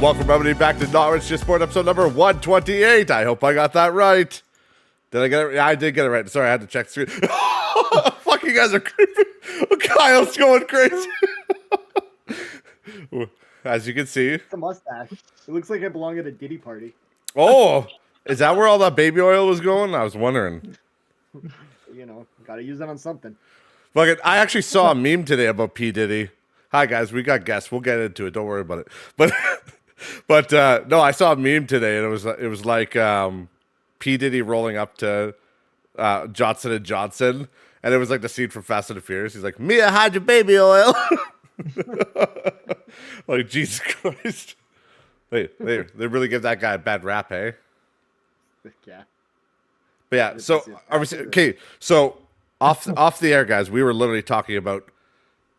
Welcome everybody back to NRJB Sport episode number 128. I hope I got that right. Did I get it? Yeah, I did get it right. Sorry, I had to check the screen. Fuck, you guys are creepy. Kyle's going crazy. As you can see. It's a mustache. It looks like I belong at a Diddy party. Oh, is that where all that baby oil was going? I was wondering. You know, gotta use that on something. Look, I actually saw a meme today about P. Diddy. Hi, guys. We got guests. We'll get into it. Don't worry about it. But no, I saw a meme today, and it was like P. Diddy rolling up to Johnson & Johnson, and it was like the scene from Fast and the Furious. He's like, Mia, hide your baby oil. Like, Jesus Christ. They really give that guy a bad rap, eh? Yeah. But yeah, so are we okay? So off the air, guys, we were literally talking about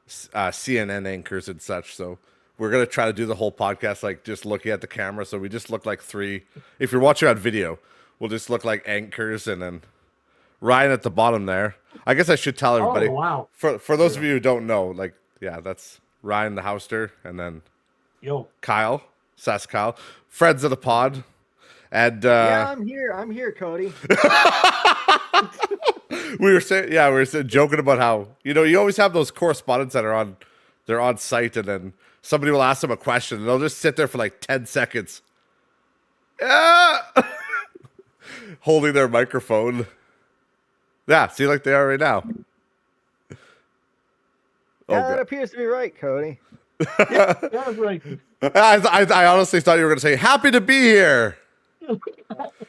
CNN anchors and such. So we're gonna try to do the whole podcast like just looking at the camera. So we just look like three. If you're watching on video, we'll just look like anchors, and then Ryan at the bottom there. I guess I should tell everybody. Oh, wow. For those of you who don't know, like, yeah, that's Ryan the Houster, and then Kyle, Sass Kyle, friends of the pod. And yeah, I'm here, Cody. we were joking about how, you always have those correspondents that they're on site, and then somebody will ask them a question, and they'll just sit there for like 10 seconds. Yeah. Holding their microphone. Yeah, see, like they are right now. Yeah, that appears to be right, Cody. Yeah, that was right. I honestly thought you were going to say, happy to be here.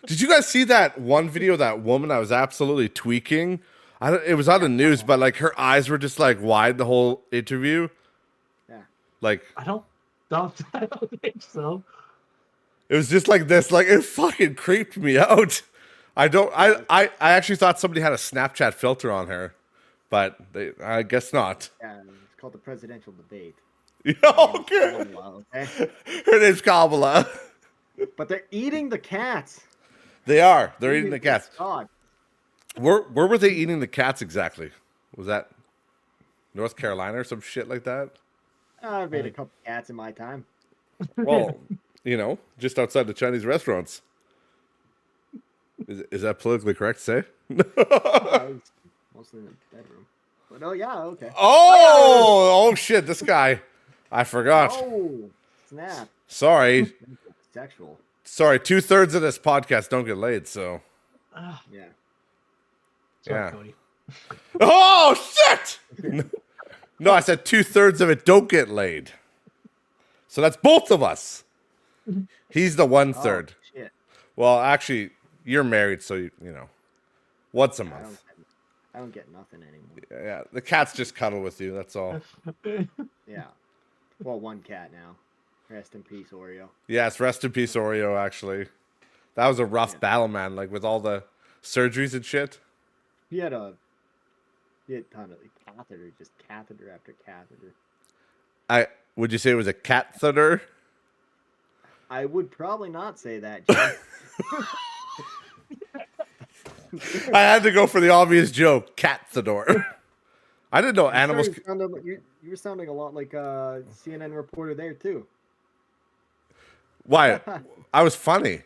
Did you guys see that one video of that woman that was absolutely tweaking? It was on the news, but like her eyes were just like wide the whole interview. Yeah. Like I don't think so. It was just like this. Like, it fucking creeped me out. I actually thought somebody had a Snapchat filter on her, but I guess not. Yeah, it's called the presidential debate. Okay. Her name's Kamala. But they're eating the cats. They are. They're eating the cats. Dog. Where were they eating the cats exactly? Was that North Carolina or some shit like that? I've ate a couple cats in my time. Well, just outside the Chinese restaurants. Is that politically correct to say? I was mostly in the bedroom. But yeah, okay. Oh shit, this guy. I forgot. Oh, snap. Sorry. Sexual. Sorry, 2/3 of this podcast don't get laid, so. Yeah. Sorry, Cody. Oh, shit! No, I said 2/3 of it don't get laid. So that's both of us. He's the 1/3. Oh, shit. Well, actually, you're married, so, once a month. I don't get nothing anymore. Yeah, the cats just cuddle with you, that's all. Yeah. Well, one cat now. Rest in peace, Oreo. Yes, rest in peace, Oreo, actually. That was a rough battle, man, like with all the surgeries and shit. He had a ton of catheter, just catheter after catheter. Would you say it was a catheter? I would probably not say that, Jim. I had to go for the obvious joke, catheter. I didn't know animals. You were sounding a lot like a CNN reporter there too. Why? I was funny.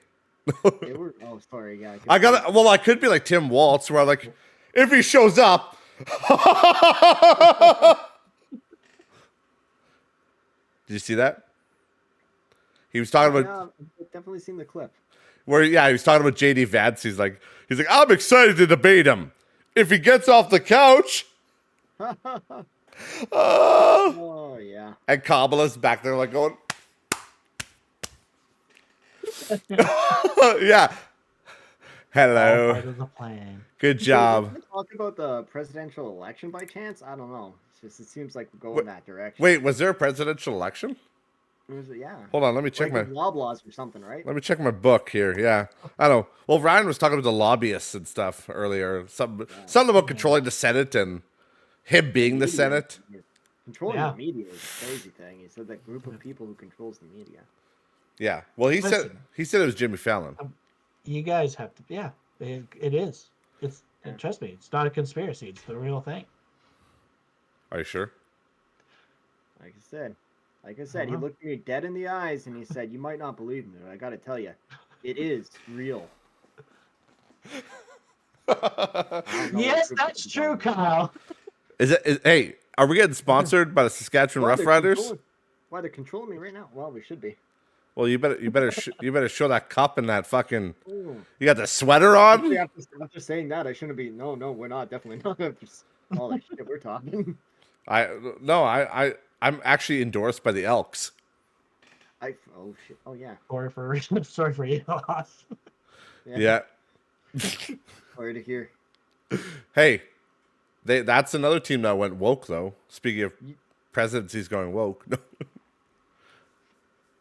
Oh, sorry, yeah. I could be like Tim Waltz, where like, if he shows up. Did you see that? He was talking about. Yeah, I've definitely seen the clip. Where he was talking about JD Vance. He's like, I'm excited to debate him. If he gets off the couch. Oh yeah. And Kamala's back there like going. Yeah. Hello. Part of the plan. Good job. Can we talk about the presidential election by chance? I don't know. It seems like we're going that direction. Wait, was there a presidential election? Yeah. Hold on, let me check my Loblaws or something, right? Let me check my book here. Yeah, I don't know. Well, Ryan was talking about the lobbyists and stuff earlier. Something about controlling the Senate and him being the Senate. Controlling the media is a crazy thing. He said that group of people who controls the media. Yeah. Well, he said it was Jimmy Fallon. You guys have to. Yeah, it is. Trust me, it's not a conspiracy. It's the real thing. Are you sure? Like I said, Like I said, he Uh-huh. looked me dead in the eyes and he said, "You might not believe me, but I got to tell you, it is real." I don't know what Yes, proof that's you true, don't. Kyle. Hey, are we getting sponsored by the Saskatchewan Why they're Roughriders? controlling? Why they're controlling me right now? Well, we should be. Well, you better show that cup and that fucking. Ooh. You got the sweater Actually, on. after saying that, I shouldn't be. No, no, we're not. Definitely not. After all that shit we're talking. I no, I'm actually endorsed by the Elks. Oh shit. Oh yeah. Sorry for you loss. Yeah. Yeah. Sorry to hear. Hey, that's another team that went woke though. Speaking of You- presidencies going woke.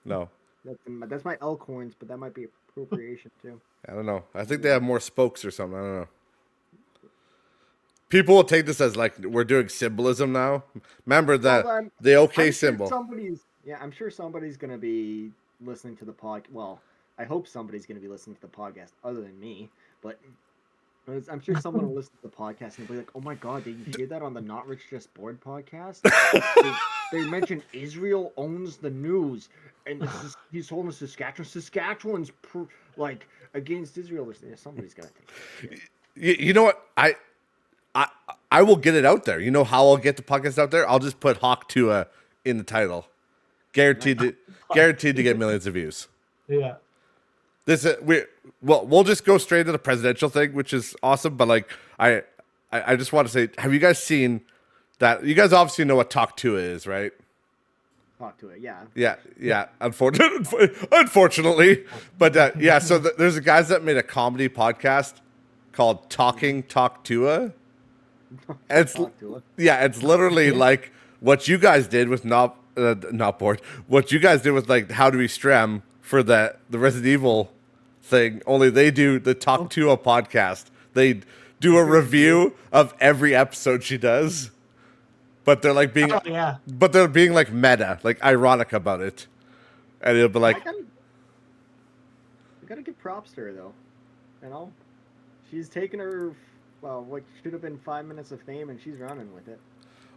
No. That's my elk horns, but that might be appropriation too. I don't know. I think they have more spokes or something. I don't know. People will take this as like we're doing symbolism now. Remember Well, the OK I'm sure symbol. I'm sure somebody's gonna be listening to the pod. Well, I hope somebody's gonna be listening to the podcast other than me. But I'm sure someone will listen to the podcast and be like, "Oh my god, did you hear that on the Not Rich Just Bored podcast? they mentioned Israel owns the news, and he's holding Saskatchewan. Saskatchewan's like against Israel. Somebody's gotta take it. You know what? I will get it out there. You know how I'll get the podcast out there? I'll just put Hawk Tua in the title. Guaranteed to get millions of views. Yeah. We'll just go straight to the presidential thing, which is awesome. But like I just want to say, have you guys seen that? You guys obviously know what Talk Tua is, right? Talk to it, yeah. Yeah. Unfortunately, but yeah. So there's a guys that made a comedy podcast called Talk Tua. And Talk to it. yeah, it's literally like what you guys did with not bored. What you guys did with like How Do We Strem for the Resident Evil thing. Only they do the Talk to a podcast. They do a review of every episode she does, but they're like being, Oh, yeah. but they're being like meta, like ironic about it, and it'll be like, I gotta give props to her though. You know, she's taken her what should have been 5 minutes of fame, and she's running with it.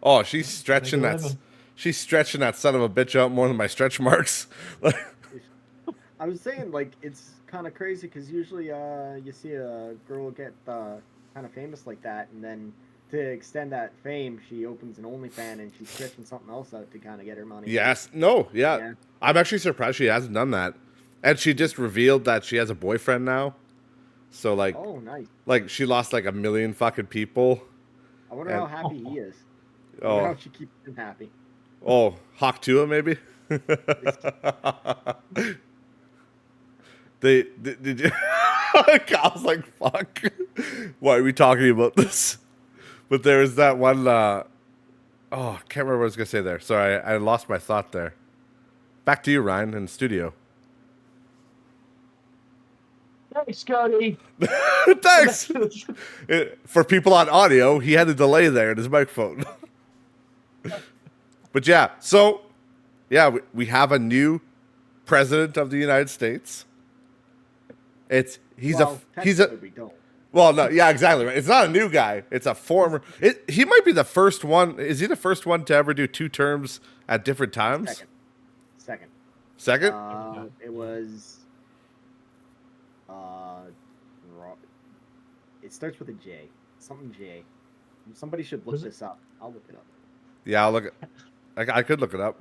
oh, she's stretching Make a that. living. She's stretching that son of a bitch out more than my stretch marks. I was saying like it's kind of crazy because usually you see a girl get kind of famous like that, and then to extend that fame, she opens an OnlyFans and she's stretching something else out to kind of get her money. Yes. No. Yeah. Yeah. I'm actually surprised she hasn't done that. And she just revealed that she has a boyfriend now. So like, Oh, nice. like she lost like 1 million fucking people. I wonder And- how happy he is. I wonder how Oh, she keeps him happy. oh, Hawk Tua maybe. Did you? Kyle's like, fuck. Why are we talking about this? But there was that one. Oh, I can't remember what I was gonna say there. Sorry, I lost my thought there. Back to you, Ryan, in the studio. Thanks, Cody. Thanks. For people on audio, he had a delay there in his microphone. But yeah, so yeah, we have a new president of the United States. He's a technically we don't. well, no, yeah, exactly right. It's not a new guy. It's a former. He might be the first one. Is he the first one to ever do 2 terms at different times? Second. Second? It was. It starts with a J. Something J. Somebody should look this up. I'll look it up. Yeah, I'll look. I could look it up.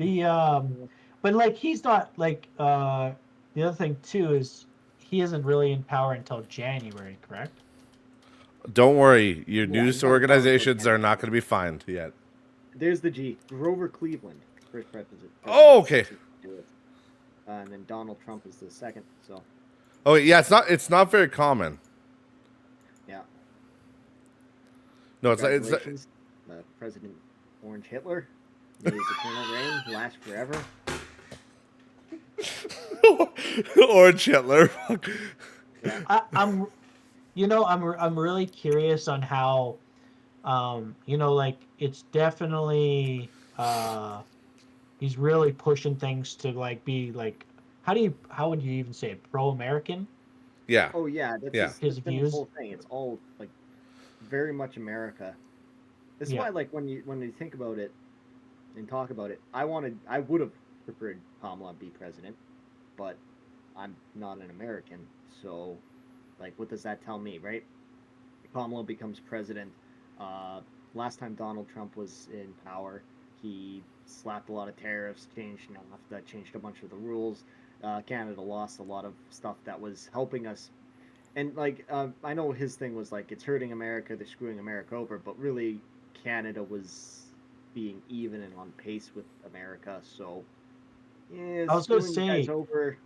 But like he's not like the other thing too is he isn't really in power until January, correct? Don't worry, your Yeah, news he's not organizations powerful. are not going to be fined yet. There's the G. Grover Cleveland, first president. Oh, okay. And then Donald Trump is the second. So Oh yeah, it's not very common. yeah. No, it's Congratulations, President Orange Hitler. May his eternal reign last forever. Orange Hitler. I'm really curious on how, like it's definitely he's really pushing things to like be like how would you even say it, pro-American? Yeah. Oh yeah, that's Yeah. His that's been views. whole thing. It's all like very much America. That's Yeah. why like when you think about it and talk about it, I would have preferred Kamala be president, but I'm not an American, so like, what does that tell me, right? Kamala becomes president. Uh, Last time Donald Trump was in power, he slapped a lot of tariffs, changed NAFTA, changed a bunch of the rules. Canada lost a lot of stuff that was helping us. And like, I know his thing was like, it's hurting America, they're screwing America over, but really, Canada was being even and on pace with America. So, yeah, I was gonna screwing you guys say, over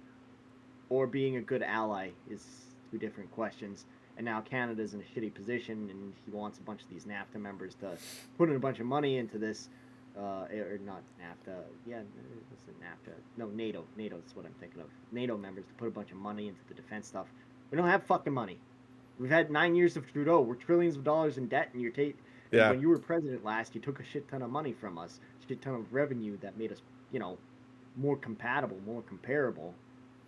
or being a good ally is two different questions. And now Canada's in a shitty position, and he wants a bunch of these NAFTA members to put in a bunch of money into this, or not NAFTA. Yeah, it's NAFTA. No, NATO. NATO is what I'm thinking of. NATO members to put a bunch of money into the defense stuff. We don't have fucking money. We've had 9 years of Trudeau. We're trillions of dollars in debt, and and Yeah. when you were president last, you took a shit ton of money from us, a shit ton of revenue that made us, more compatible, more comparable,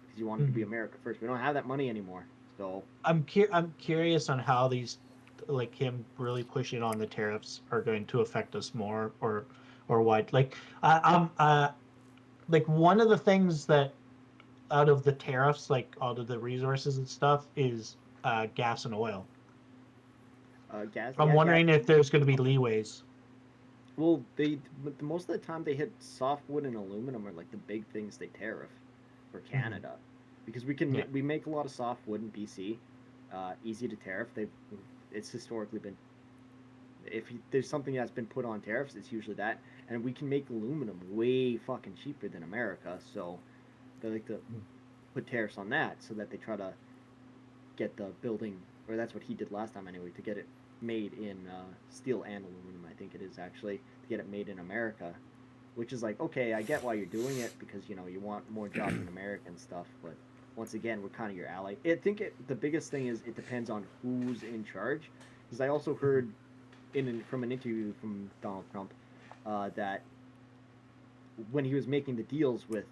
because you wanted to be Mhm. America first. We don't have that money anymore. So I'm curious on how these, like him really pushing on the tariffs, are going to affect us more, or what. Like I'm like one of the things that out of the tariffs, like out of the resources and stuff, is gas and oil. gas, I'm yeah, gas. wondering if there's going to be leeways. Well, but most of the time they hit softwood and aluminum are like the big things they tariff for Mhm. Canada, because Yeah. we make a lot of softwood in BC, easy to tariff. It's historically been, if there's something that's been put on tariffs, it's usually that, and we can make aluminum way fucking cheaper than America, so they like to put tariffs on that so that they try to get the building, or that's what he did last time anyway, to get it made in steel and aluminum. I think it is actually to get it made in America, which is like, okay, I get why you're doing it, because you want more jobs in America and stuff. But once again, we're kind of your ally. The biggest thing is it depends on who's in charge, because I also heard from an interview from Donald Trump that when he was making the deals with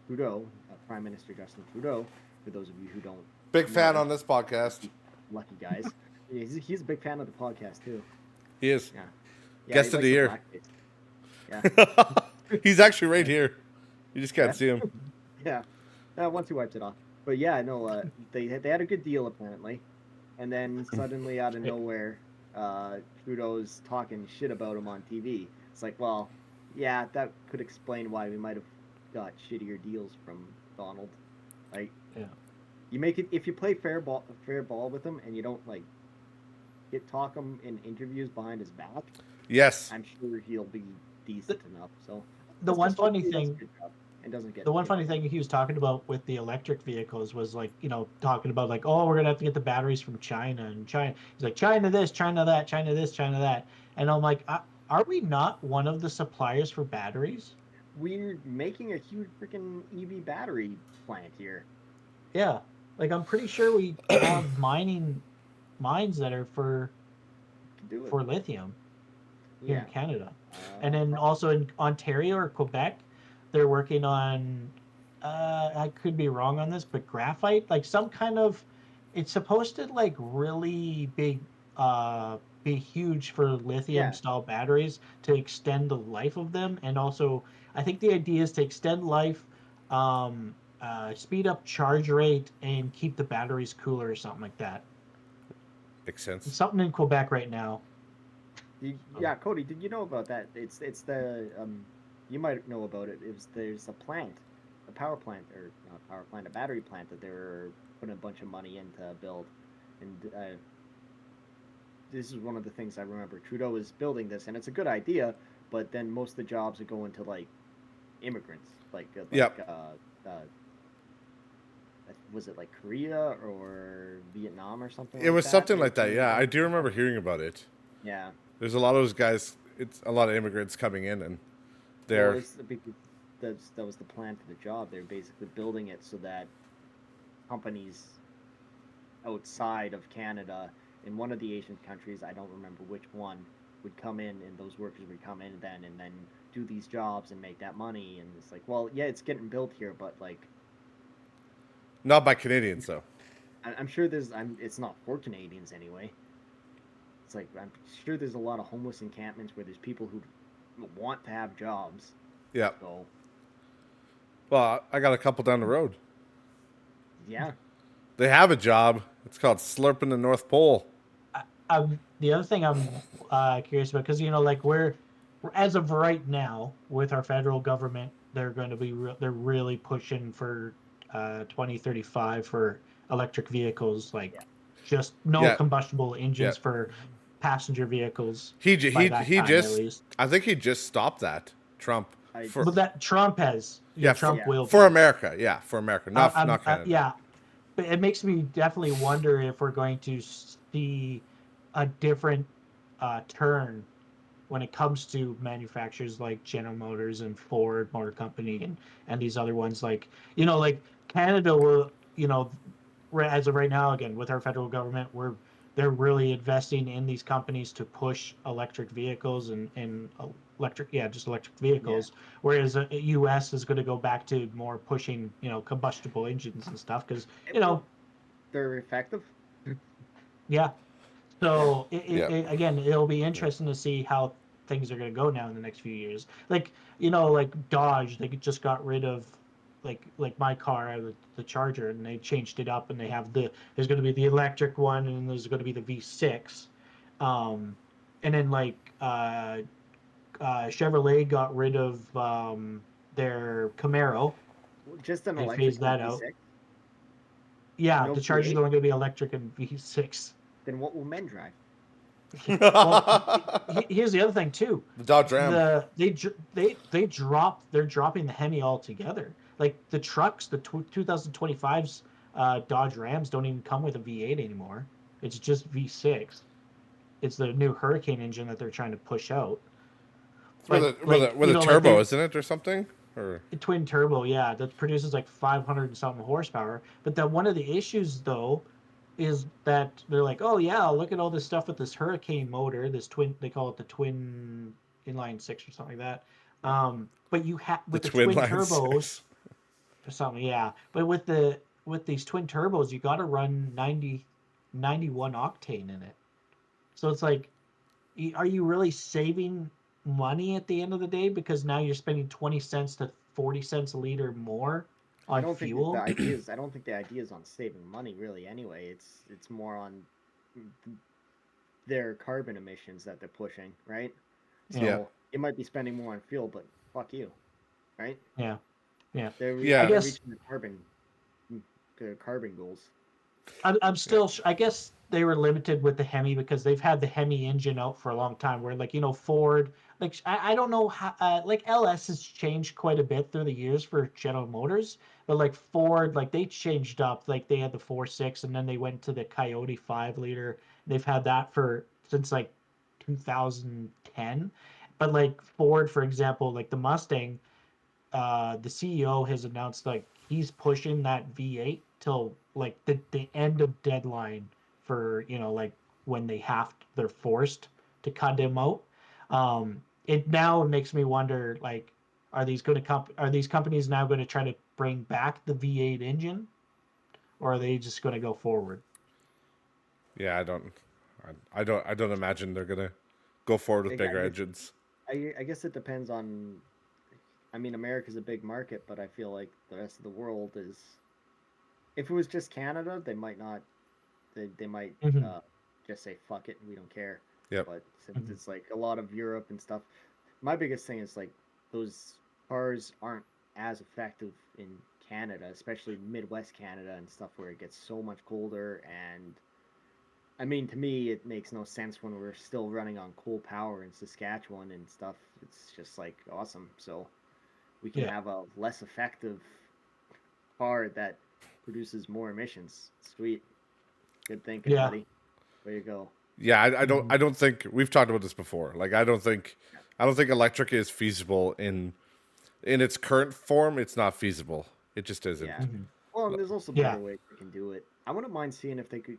Trudeau, Prime Minister Justin Trudeau, for those of you who don't Big fan know, on this podcast. lucky guys. He's a big fan of the podcast too. He is. Yeah, yeah, he Guest of the likes the year. blackface. Yeah, He's actually right here. You just can't yeah, see him. yeah. Once he wipes it off. But yeah, no, they had a good deal apparently, and then suddenly out of nowhere, Trudeau's talking shit about him on TV. It's like, well, yeah, that could explain why we might have got shittier deals from Donald. Like, Yeah. you make it, if you play fair ball with him, and you don't like talk him in interviews behind his back, Yes. I'm sure he'll be The, decent enough. So the let's one just hope funny he does a thing good job and doesn't the one get funny thing he was talking about with the electric vehicles was, like, talking about, like, oh, we're gonna have to get the batteries from China, and China. He's like, China this, China that, China this, China that, and I'm like, are we not one of the suppliers for batteries? we're making a huge freaking EV battery plant here. Yeah, like I'm pretty sure we have mines that are Can do it. for lithium here in Yeah. Canada, and then Probably. also in Ontario or Quebec, they're working on. I could be wrong on this, but graphite, like some kind of, it's supposed to like really be huge for lithium Yeah. style batteries to extend the life of them, and also I think the idea is to extend life, speed up charge rate, and keep the batteries cooler or something like that. Makes It's sense. something in Quebec right now. Yeah, Cody, did you know about that? It's the you might know about it. There's a plant, a power plant, or not a power plant, a battery plant that they're putting a bunch of money in to build, and this is one of the things I remember. Trudeau is building this, and it's a good idea, but then most of the jobs are going to like immigrants, Yep. was it like Korea or Vietnam or something It like was that? something They were like that. coming Yeah, in. I do remember hearing about it. Yeah. There's a lot of those guys. It's a lot of immigrants coming in, and Well, they're it's because that was the plan for the job. They're basically building it so that companies outside of Canada in one of the Asian countries, I don't remember which one, would come in, and those workers would come in then and then do these jobs and make that money. And it's like, well, yeah, it's getting built here, but like, not by Canadians though. I'm sure it's not for Canadians anyway. It's like, I'm sure there's a lot of homeless encampments where there's people who want to have jobs. Yeah. So Well, I got a couple down the road. Yeah. They have a job. It's called slurping the North Pole. The other thing I'm curious about, because like we're as of right now with our federal government, they're going to be they're really pushing for 2035 for electric vehicles, like just no Yeah. combustible Yeah. engines for passenger vehicles He by that he time at just. least. I think he just stopped that. Trump. But that Trump has, Trump will for be. America. Yeah, for America, not Canada. Yeah, but it makes me definitely wonder if we're going to see a different turn when it comes to manufacturers like General Motors and Ford Motor Company and these other ones. Like like Canada will, as of right now, again with our federal government, they're really investing in these companies to push electric vehicles and just electric vehicles. Yeah. Whereas the U.S. is going to go back to more pushing combustible engines and stuff because they're effective. yeah. So Yeah. again, it'll be interesting to see how things are going to go now in the next few years. Like Dodge, they just got rid of like my car, the Charger, and they changed it up, and they have there's going to be the electric one, and there's going to be the V6, and then Chevrolet got rid of their Camaro. Just an They electric phased that V6? out. Yeah, No the Charger's V8? only going to be electric and V6. Then what will men drive? Well, here's the other thing too. The Dodge Ram. They're dropping the Hemi altogether. Like the trucks, the 2025's Dodge Rams don't even come with a V8 anymore. It's just V6. It's the new Hurricane engine that they're trying to push out. With a turbo, isn't it, or something? Or a twin turbo, yeah, that produces like 500 and something horsepower. But that one of the issues though is that they're like, oh yeah, look at all this stuff with this Hurricane motor, this twin, they call it the twin inline six or something like that. But you have with the twin turbos or something, yeah. But with these twin turbos, you got to run 91 octane in it. So it's like, are you really saving money at the end of the day because now you're spending 20 cents to 40 cents a liter more on fuel? I don't think the idea is on saving money really anyway. It's more on their carbon emissions that they're pushing, right? So it might be spending more on fuel, but fuck you, right? Yeah. They're I guess reaching their carbon goals. I'm still. I guess they were limited with the Hemi because they've had the Hemi engine out for a long time. Where Ford, I don't know how. LS has changed quite a bit through the years for General Motors, but like Ford, they changed up. Like they had the 4.6, and then they went to the Coyote 5-liter. They've had that since 2010. But like Ford, for example, like the Mustang, the CEO has announced he's pushing that V8 till the end of deadline for when they're forced to cut him out. It now makes me wonder are these companies now going to try to bring back the V8 engine, or are they just going to go forward? Yeah, I don't imagine they're gonna go forward with bigger engines. I guess it depends on. I mean, America's a big market, but I feel like the rest of the world is. If it was just Canada, they might not. They might just say fuck it, we don't care. Yeah. But since it's a lot of Europe and stuff, my biggest thing is those cars aren't as effective in Canada, especially Midwest Canada and stuff where it gets so much colder. And I mean, to me, it makes no sense when we're still running on coal power in Saskatchewan and stuff. It's just awesome. So we can have a less effective car that produces more emissions. Sweet. Good thinking, buddy. Way you go. Yeah, I don't think we've talked about this before. I don't think electric is feasible in its current form. It's not feasible. It just isn't. Yeah. Well, and there's also better ways we can do it. I wouldn't mind seeing if they could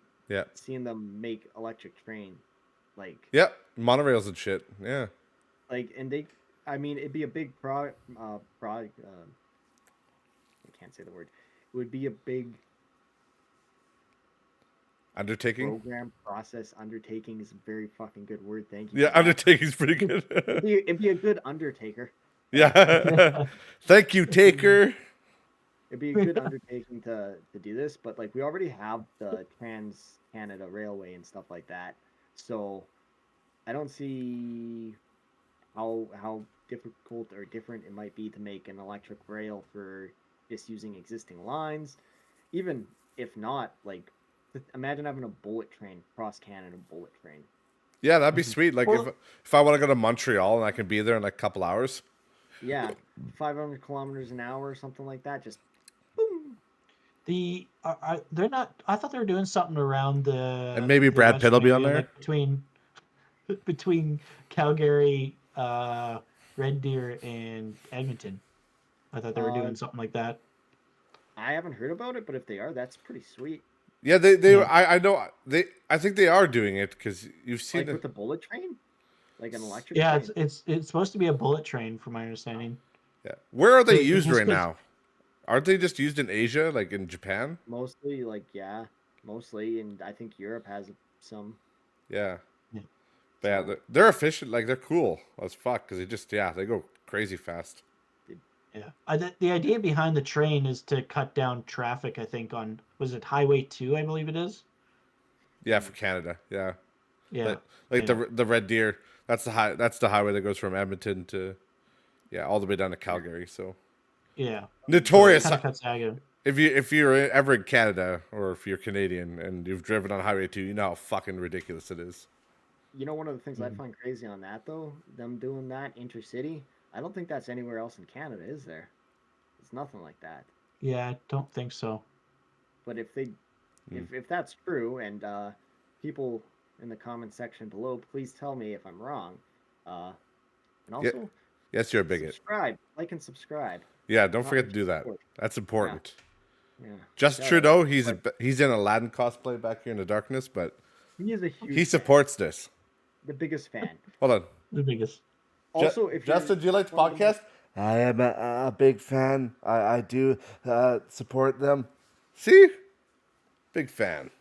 seeing them make electric train monorails and shit. Yeah. And it'd be a big I can't say the word. It would be a big undertaking. Program, process, undertaking is a very fucking good word. Thank you. Yeah, undertaking's pretty good. It'd be a good undertaker. Yeah. Thank you, Taker. it'd be a good undertaking to do this, but like we already have the Trans Canada Railway and stuff like that, so I don't see how difficult or different it might be to make an electric rail for just using existing lines. Even if not, like imagine having a bullet train cross Canada, bullet train. Yeah, that'd be sweet. Like Well, if I want to go to Montreal and I can be there in like a couple hours. Yeah, 500 kilometers an hour or something like that. Just boom. they're not. I thought they were doing something around And maybe the Brad Pitt will Western be on area, there. like between Calgary, Red Deer, and Edmonton. I thought they were doing something like that. I haven't heard about it, but if they are, that's pretty sweet. Yeah, they Yeah. I know I think they are doing it because you've seen Like it. with the bullet train, like an electric Yeah, train. it's supposed to be a bullet train, from my understanding. Yeah, where are they So, used just right 'cause- now? Aren't they just used in Asia, like in Japan? Mostly, like mostly, and I think Europe has some. Yeah, Yeah. but yeah, they're efficient. Like they're cool as fuck because they go crazy fast. Yeah, the idea behind the train is to cut down traffic. I think on was it Highway 2, I believe it is. Yeah, for Canada. Yeah, Yeah, like yeah. the Red Deer. That's the highway that goes from Edmonton to all the way down to Calgary. So Yeah. notorious. Kind of cuts out. If you're ever in Canada or if you're Canadian and you've driven on Highway 2, you know how fucking ridiculous it is. You know, one of the things I find crazy on that though, them doing that intercity. I don't think that's anywhere else in Canada, is there? It's nothing like that. Yeah, I don't think so. But if they, if that's true, and people in the comment section below, please tell me if I'm wrong. And also, Yes, you're a bigot. subscribe, like, and subscribe. Yeah, don't Not forget to just do that. support. That's important. Yeah. Just Shout Trudeau, out. he's in Aladdin cosplay back here in the darkness, but He is a huge. he fan, supports this. the biggest fan. Hold on. The biggest. Also, if you're Justin, do you like the one of the- podcast? I am a big fan. I do support them. See? Big fan.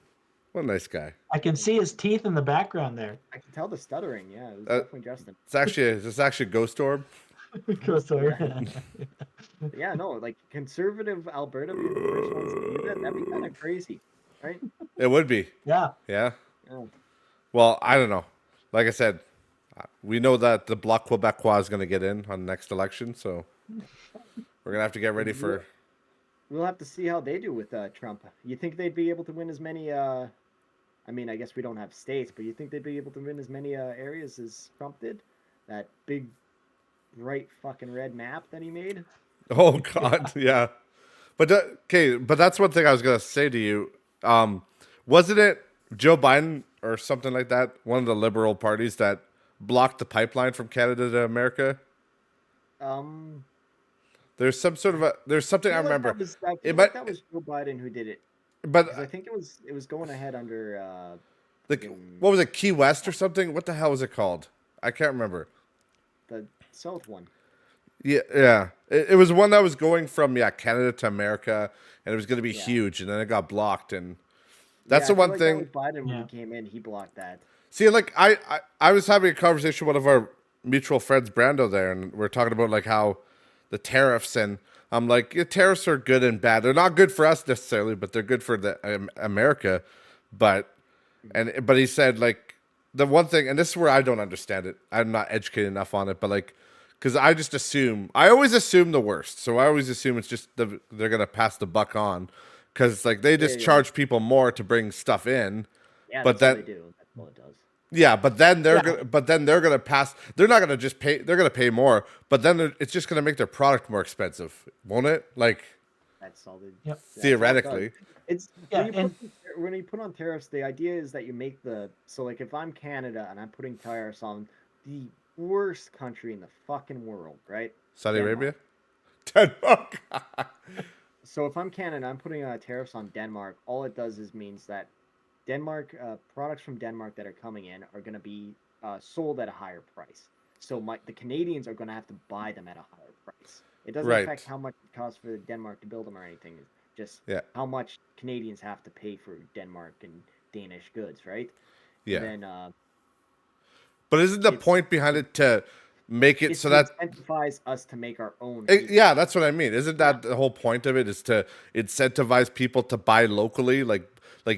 What a nice guy. I can see his teeth in the background there. I can tell the stuttering. Yeah, it was definitely Justin. It's actually Ghost Orb. Yeah, no, like conservative Alberta being the first ones to do that, that'd be kind of crazy, right? It would be. Yeah. Yeah. Yeah. Well, I don't know. Like I said, we know that the Bloc Québécois is going to get in on the next election, so we're going to have to get ready for... We'll have to see how they do with Trump. You think they'd be able to win as many, I mean, I guess we don't have states, but you think they'd be able to win as many areas as Trump did? That big, bright fucking red map that he made? Oh, God, yeah. But, okay, but that's one thing I was going to say to you. Wasn't it Joe Biden or something like that, one of the liberal parties that blocked the pipeline from Canada to America? There's some sort of there's something I remember. That was Joe Biden who did it. But I think it was going ahead under what was it, Key West or something? What the hell was it called? I can't remember. The South one. Yeah. It was one that was going from Canada to America, and it was going to be huge, and then it got blocked, and that's the one like thing. That was Biden when he came in, he blocked that. See, like I was having a conversation with one of our mutual friends, Brando, there, and we're talking about like how the tariffs, and I'm like, tariffs are good and bad. They're not good for us necessarily, but they're good for the America. But he said like the one thing, and this is where I don't understand it. I'm not educated enough on it, but like, because I always assume the worst. So I always assume it's just they're gonna pass the buck on, because like they just charge people more to bring stuff in. Yeah, but that's what they do. That's what it does. Yeah, but then they're gonna pass. They're not gonna just pay. They're gonna pay more, but then it's just gonna make their product more expensive, won't it? Like that's all. Yep. Theoretically, it's when you put on tariffs. The idea is that you make so like if I'm Canada and I'm putting tariffs on the worst country in the fucking world, right? Saudi Arabia, Denmark. So if I'm Canada, I'm putting tariffs on Denmark. All it does is means that Denmark products from Denmark that are coming in are going to be sold at a higher price. So the Canadians are going to have to buy them at a higher price. It doesn't affect how much it costs for Denmark to build them or anything. It's just how much Canadians have to pay for Denmark and Danish goods, right? Yeah. And then, but isn't the point behind it to make it It's so to that incentivize us to make our own. yeah, that's what I mean. Isn't that the whole point of it? Is to incentivize people to buy locally, like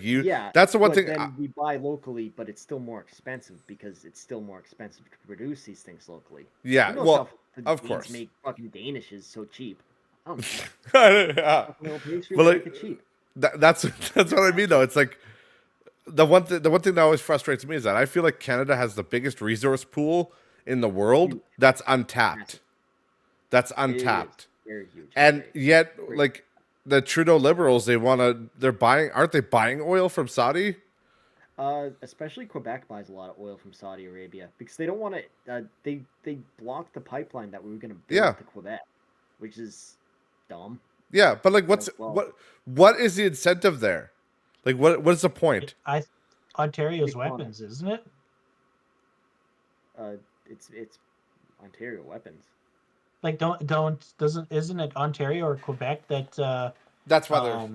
you. Yeah, That's the one but thing. then we buy locally, but it's still more expensive because it's still more expensive to produce these things locally. Yeah, Who knows well, how the of Danes course. make fucking Danishes so cheap? I don't know. Yeah. Fucking little pastry, But we like make it cheap. that's that's what I mean though. It's like the one thing that always frustrates me is that I feel like Canada has the biggest resource pool in the world Huge, that's untapped. massive. That's It is untapped. very huge. And yet Great. like the Trudeau liberals, they're buying, aren't they buying oil from Saudi? Especially Quebec buys a lot of oil from Saudi Arabia because they don't want to. They blocked the pipeline that we were going to build Yeah. to Quebec, which is dumb. Yeah, but like Like, well, what is the incentive there? Like what is the point? Ontario's Economy. weapons, isn't it? uh, it's Ontario weapons. Like isn't it Ontario or Quebec that That's why they're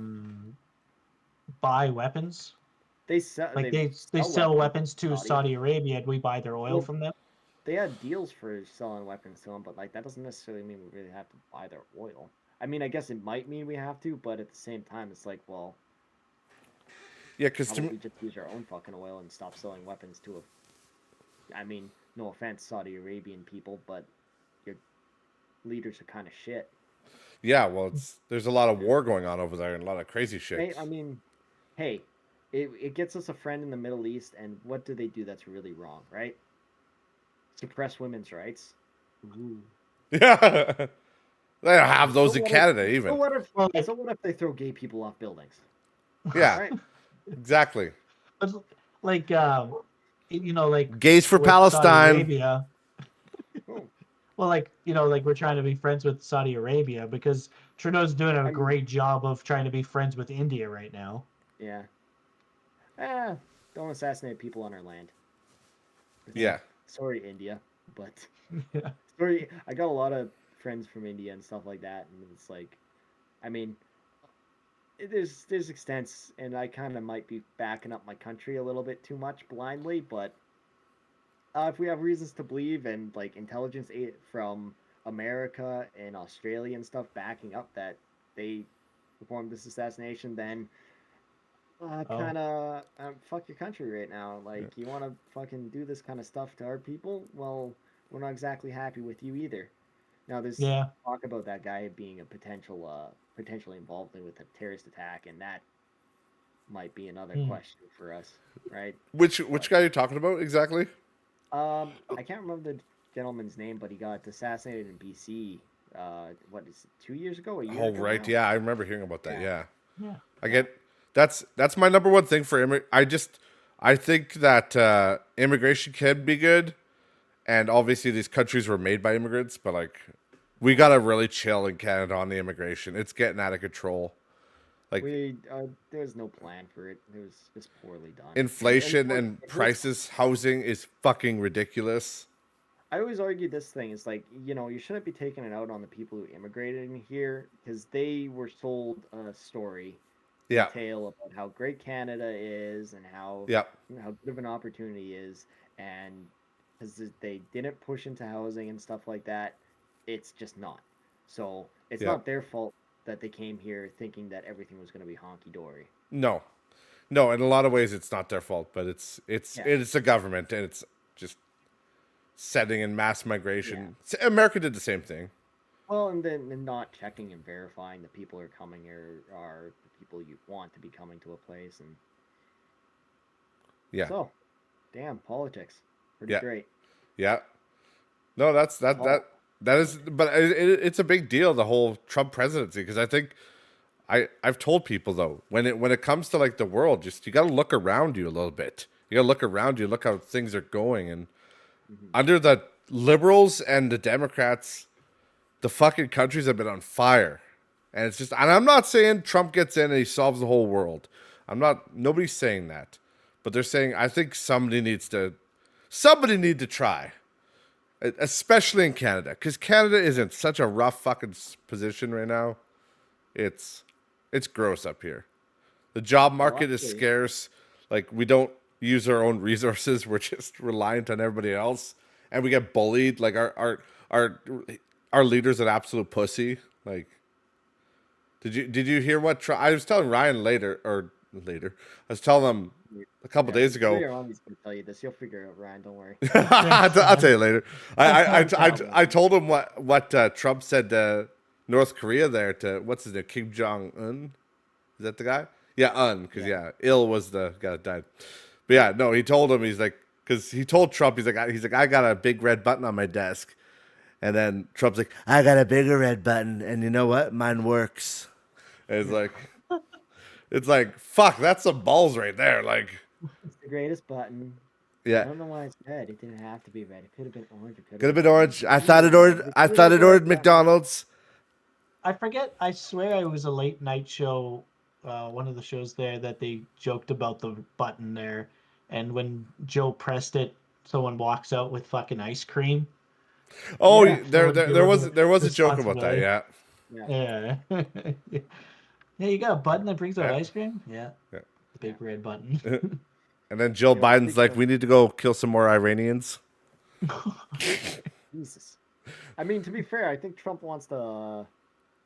buy weapons? They sell. Like they sell weapons to Saudi. Saudi Arabia and we buy their oil Well, from them. They had deals for selling weapons to them, but like that doesn't necessarily mean we really have to buy their oil. I mean, I guess it might mean we have to, but at the same time, it's like, well, yeah, because why to don't me, we just use our own fucking oil and stop selling weapons to a? I mean, no offense, Saudi Arabian people, but your leaders are kind of shit. yeah, well, there's a lot of war going on over there and a lot of crazy shit. Hey, I mean, hey, it gets us a friend in the Middle East, and what do they do that's really wrong, right? Suppress women's rights. Ooh. Yeah, they don't have those So in what Canada if, even. So what if they throw gay people off buildings? Yeah, Right? exactly. But like like Gays for with Palestine. Saudi Arabia. Oh, Well, like like we're trying to be friends with Saudi Arabia because Trudeau's doing a great job of trying to be friends with India right now. yeah. Don't assassinate people on our land. Yeah, Sorry, India, but Yeah. sorry. I got a lot of friends from India and stuff like that, and it's like, I mean, there's extents, and I kind of might be backing up my country a little bit too much blindly, but if we have reasons to believe and like intelligence from America and Australia and stuff backing up that they performed this assassination, then kind of fuck your country right now. Like, you want to fucking do this kind of stuff to our people? Well, we're not exactly happy with you either. Now, there's talk about that guy being a potentially involved with a terrorist attack, and that might be another question for us, right? which guy are you talking about exactly? I can't remember the gentleman's name, but he got assassinated in BC. What is it, 2 years ago? A year Oh ago right, now? yeah, I remember hearing about that. Yeah. Yeah. I get that's my number one thing for I think that immigration can be good, and obviously these countries were made by immigrants, but like we gotta really chill in Canada on the immigration. It's getting out of control. Like There's no plan for it. It was just poorly done. inflation and prices, housing is fucking ridiculous. I always argue this thing is like, you shouldn't be taking it out on the people who immigrated in here because they were sold a story, Yeah. a tale about how great Canada is and how how good of an opportunity is, and because they didn't push into housing and stuff like that, it's just not. So it's not their fault that they came here thinking that everything was going to be honky dory. No, in a lot of ways it's not their fault, but it's the government, and it's just setting in mass migration. America did the same thing. Well, and then not checking and verifying that people are coming are the people you want to be coming to a place, and so, damn, politics, pretty great. Yeah, no, that is, but it's a big deal, the whole Trump presidency, because I think I've told people though, when it comes to like the world, just you got to look around you a little bit. You got to look around you, look how things are going, and under the liberals and the Democrats, the fucking countries have been on fire. And it's just, and I'm not saying Trump gets in and he solves the whole world. Nobody's saying that. But they're saying, I think somebody need to try. Especially in Canada. Because Canada is in such a rough fucking position right now. It's gross up here. The job market is scarce. Like, we don't use our own resources. We're just reliant on everybody else. and we get bullied. Like our leader's an absolute pussy. Like, did you hear what I was telling Ryan later? I was telling him a couple days ago. Your mommy's gonna tell you this. You'll figure it out, Ryan. Don't worry. I'll tell you later. I told him what Trump said to North Korea there to what's his name, Kim Jong Un. Is that the guy? Yeah, because Il was the guy that died. But yeah, no, he told him, he's like, because he told Trump, he's like, I got a big red button on my desk, and then Trump's like, I got a bigger red button, and you know what? Mine works. And it's like, fuck, that's some balls right there. Like, it's the greatest button. Yeah. I don't know why it's red. It didn't have to be red. It could have been orange. It could have been orange. I thought it ordered McDonald's. I forget. I swear it was a late night show. One of the shows there that they joked about the button there, and when Joe pressed it, someone walks out with fucking ice cream. Oh, yeah, there was a joke about that. Yeah. Yeah, you got a button that brings out ice cream. Yeah. The big red button. And then Jill Biden's like, we need to go kill some more Iranians. Jesus. I mean, to be fair, I think Trump wants to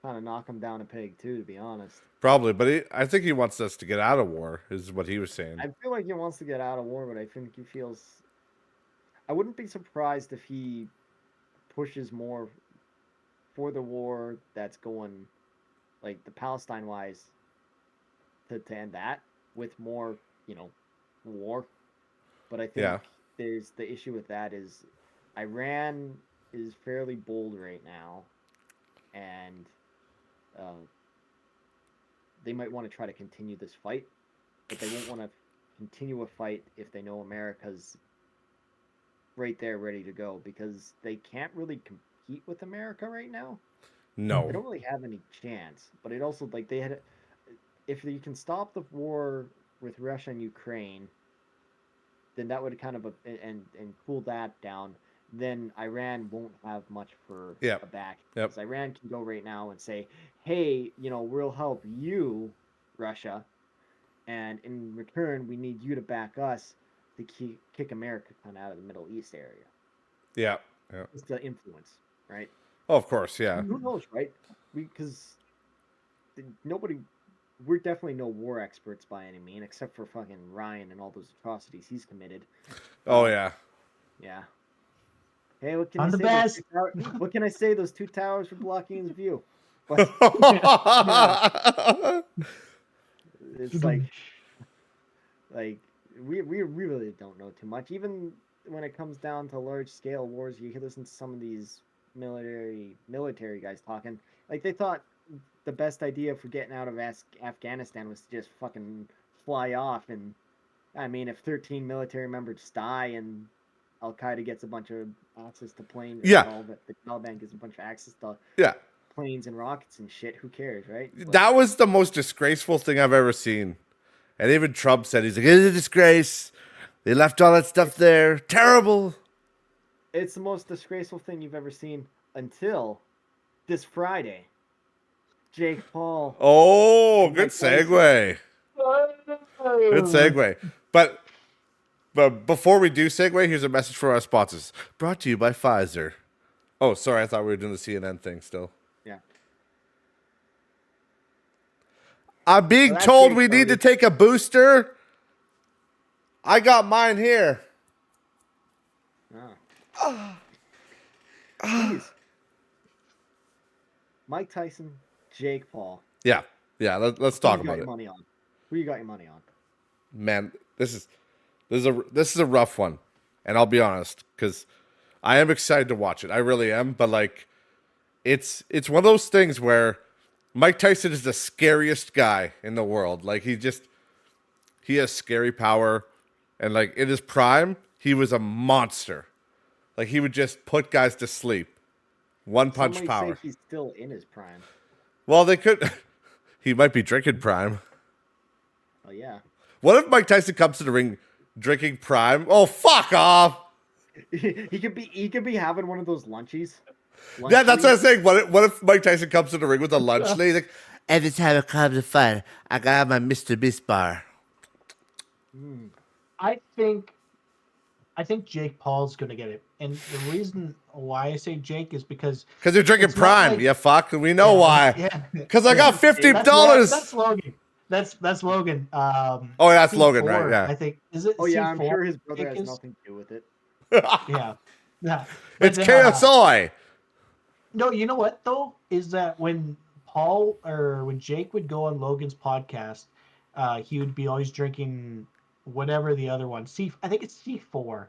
kind of knock him down a peg too, to be honest. Probably, but I think he wants us to get out of war, is what he was saying. I feel like he wants to get out of war, but I think he feels... I wouldn't be surprised if he pushes more for the war that's going, like, the Palestine-wise, to end that with more, war. But I think there's the issue with that is Iran is fairly bold right now, and they might want to try to continue this fight, but they won't want to continue a fight if they know America's right there ready to go, because they can't really compete with America right now. No. They don't really have any chance, but it also, like, they had... If you can stop the war with Russia and Ukraine, then that would kind of and cool that down. Then Iran won't have much for a back. Because Iran can go right now and say, "Hey, we'll help you, Russia, and in return, we need you to back us to kick America kind of out of the Middle East area." Yeah. It's the influence, right? Oh, of course, yeah. Who knows, right? Because we're definitely no war experts by any means, except for fucking Ryan and all those atrocities he's committed. Oh, yeah. Yeah. Hey, what can I'm I the say? best. What can I say? Those two towers were blocking his view. But, it's like we really don't know too much. Even when it comes down to large scale wars, you can listen to some of these military guys talking. Like, they thought the best idea for getting out of Afghanistan was to just fucking fly off. And I mean, if 13 military members die and Al Qaeda gets a bunch of access to planes, the Taliban gets a bunch of access to planes and rockets and shit, who cares, right? But that was the most disgraceful thing I've ever seen. And even Trump said, he's like, it's a disgrace. They left all that stuff there. Terrible. It's the most disgraceful thing you've ever seen until this Friday. Jake Paul. Oh, good segue. Good segue. But before we do segue, here's a message for our sponsors. Brought to you by Pfizer. Oh, sorry. I thought we were doing the CNN thing still. Yeah. I'm being told we need to take a booster. I got mine here. Please. Mike Tyson, Jake Paul. Yeah. Let's talk about it. Who you got your money on? Man, this is a rough one, and I'll be honest, because I am excited to watch it. I really am, but like, it's one of those things where Mike Tyson is the scariest guy in the world. Like, he has scary power, and like in his prime, he was a monster. Like, he would just put guys to sleep. One punch power. Say he's still in his prime. Well, they could. He might be drinking prime. Oh yeah. What if Mike Tyson comes to the ring drinking prime? Oh, fuck off. He could be having one of those lunchies. Yeah, that's what I'm saying. What if Mike Tyson comes to the ring with a lunch lady? He's like, every time I come to fight, I gotta have my Mr. Beast bar. I think I think Jake Paul's going to get it. And the reason why I say Jake is because you're drinking it's not Prime. like- Yeah, fuck. We know Yeah, why. Yeah. Because I got $50. That's Logan. That's Logan. Oh, that's Logan, right? C4, Yeah. I think. Is it Oh yeah, I'm C4? sure his brother Jake has is? nothing to do with it. Yeah. Yeah. It's But, KSI. no, you know what though? Is that when when Jake would go on Logan's podcast, he would be always drinking whatever the other one. I think it's C4.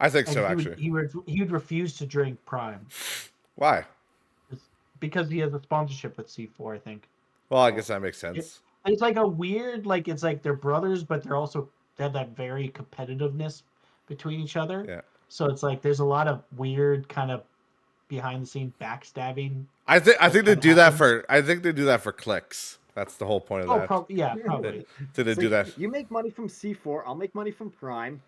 I think And so, he actually. would refuse to drink Prime Why? because he has a sponsorship with C4, I think. Well, I guess that makes sense. It's like a weird, like it's like they're brothers, but they have that very competitiveness between each other. Yeah. So it's like there's a lot of weird kind of behind the scene backstabbing. I think they kinda do that happens. for clicks. That's the whole point of Oh, that. probably. Did they It's do like, that? You make money from C4, I'll make money from Prime.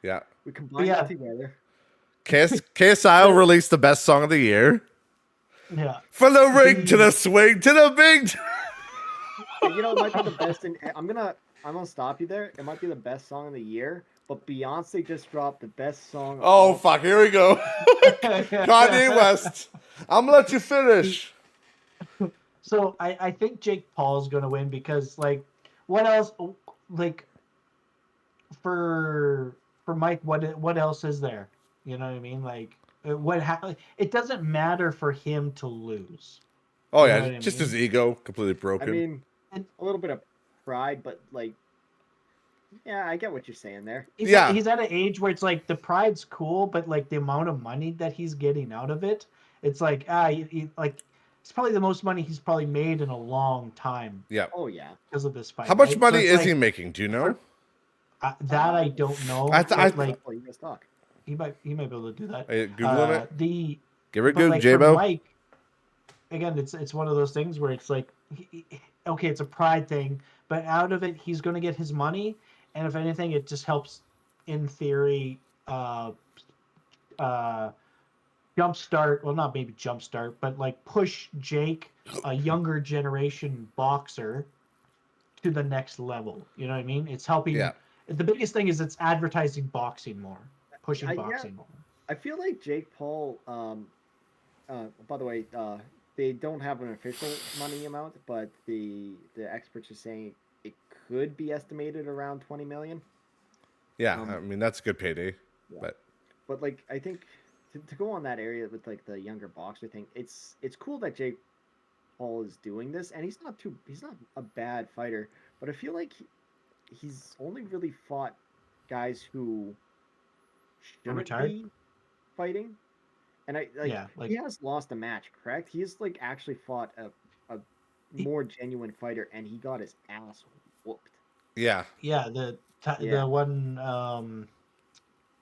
Yeah. We combine Yeah. that together. KSI will release the best song of the year. Yeah. From the ring to the swing to the big. You know, it might be the best. I'm gonna stop you there. It might be the best song of the year, but Beyonce just dropped the best song. Oh fuck! Here we go. Kanye West. I'm gonna let you finish. So I think Jake Paul's gonna win because like what else like for Mike what else is there? You know what I mean? Like it doesn't matter for him to lose. Oh You yeah, know what I just mean? his ego completely I broken. mean, a little bit of pride, but like, yeah, I get what you're saying there. He's at an age where it's like the pride's cool, but like the amount of money that he's getting out of it, it's like like it's probably the most money he's probably made in a long time. Yeah. Oh yeah. Because of this fight. How much right? money it's is like, he making? Do you know? That I don't know. Like you guys talk. he might be able to do that. Are you Googling it? Give it a but Google, like for J-Bo. Mike, again, it's one of those things where it's like, okay, it's a pride thing, but out of it, he's going to get his money, and if anything, it just helps, in theory, jumpstart. Well, not maybe jumpstart, but like push Jake, a younger generation boxer, to the next level. You know what I mean? It's helping. Yeah. The biggest thing is it's advertising boxing more, pushing boxing more. I feel like Jake Paul. By the way, they don't have an official money amount, but the experts are saying it could be estimated around 20 million. Yeah, I mean that's a good payday, yeah. But like I think to go on that area with like the younger boxer thing, it's cool that Jake Paul is doing this, and he's not a bad fighter, but I feel like he's only really fought guys who shouldn't be fighting. And he has lost a match, correct? He's like actually fought a more genuine fighter, and he got his ass whooped. Yeah. Yeah, the one